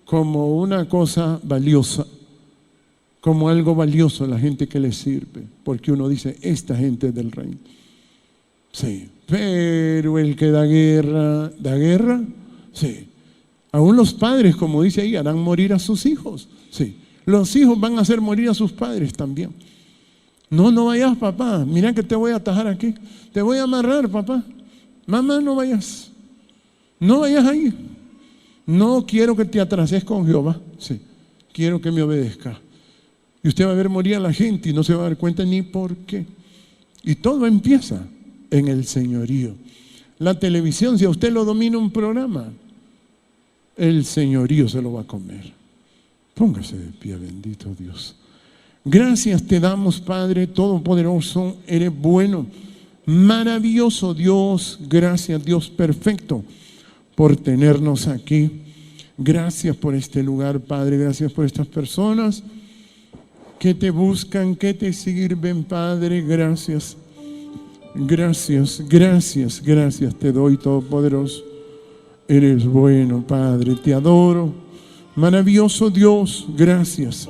como una cosa valiosa, como algo valioso la gente que le sirve, porque uno dice, esta gente es del reino. Sí, pero el que da guerra, sí. Aún los padres, como dice ahí, harán morir a sus hijos. Sí, los hijos van a hacer morir a sus padres también. No vayas, papá, mira que te voy a atajar aquí. Te voy a amarrar, papá. Mamá, no vayas. No vayas ahí. No quiero que te atrases con Jehová. Sí, quiero que me obedezca. Y usted va a ver morir a la gente y no se va a dar cuenta ni por qué. Y todo empieza en el señorío. La televisión, si a usted lo domina un programa, el señorío se lo va a comer. Póngase de pie, bendito Dios. Gracias te damos, Padre Todopoderoso, eres bueno, maravilloso Dios. Gracias, Dios perfecto, por tenernos aquí. Gracias por este lugar, Padre. Gracias por estas personas que te buscan, que te sirven, Padre. Gracias. Gracias, gracias, gracias te doy, Todopoderoso. Eres bueno, Padre, te adoro. Maravilloso Dios, gracias.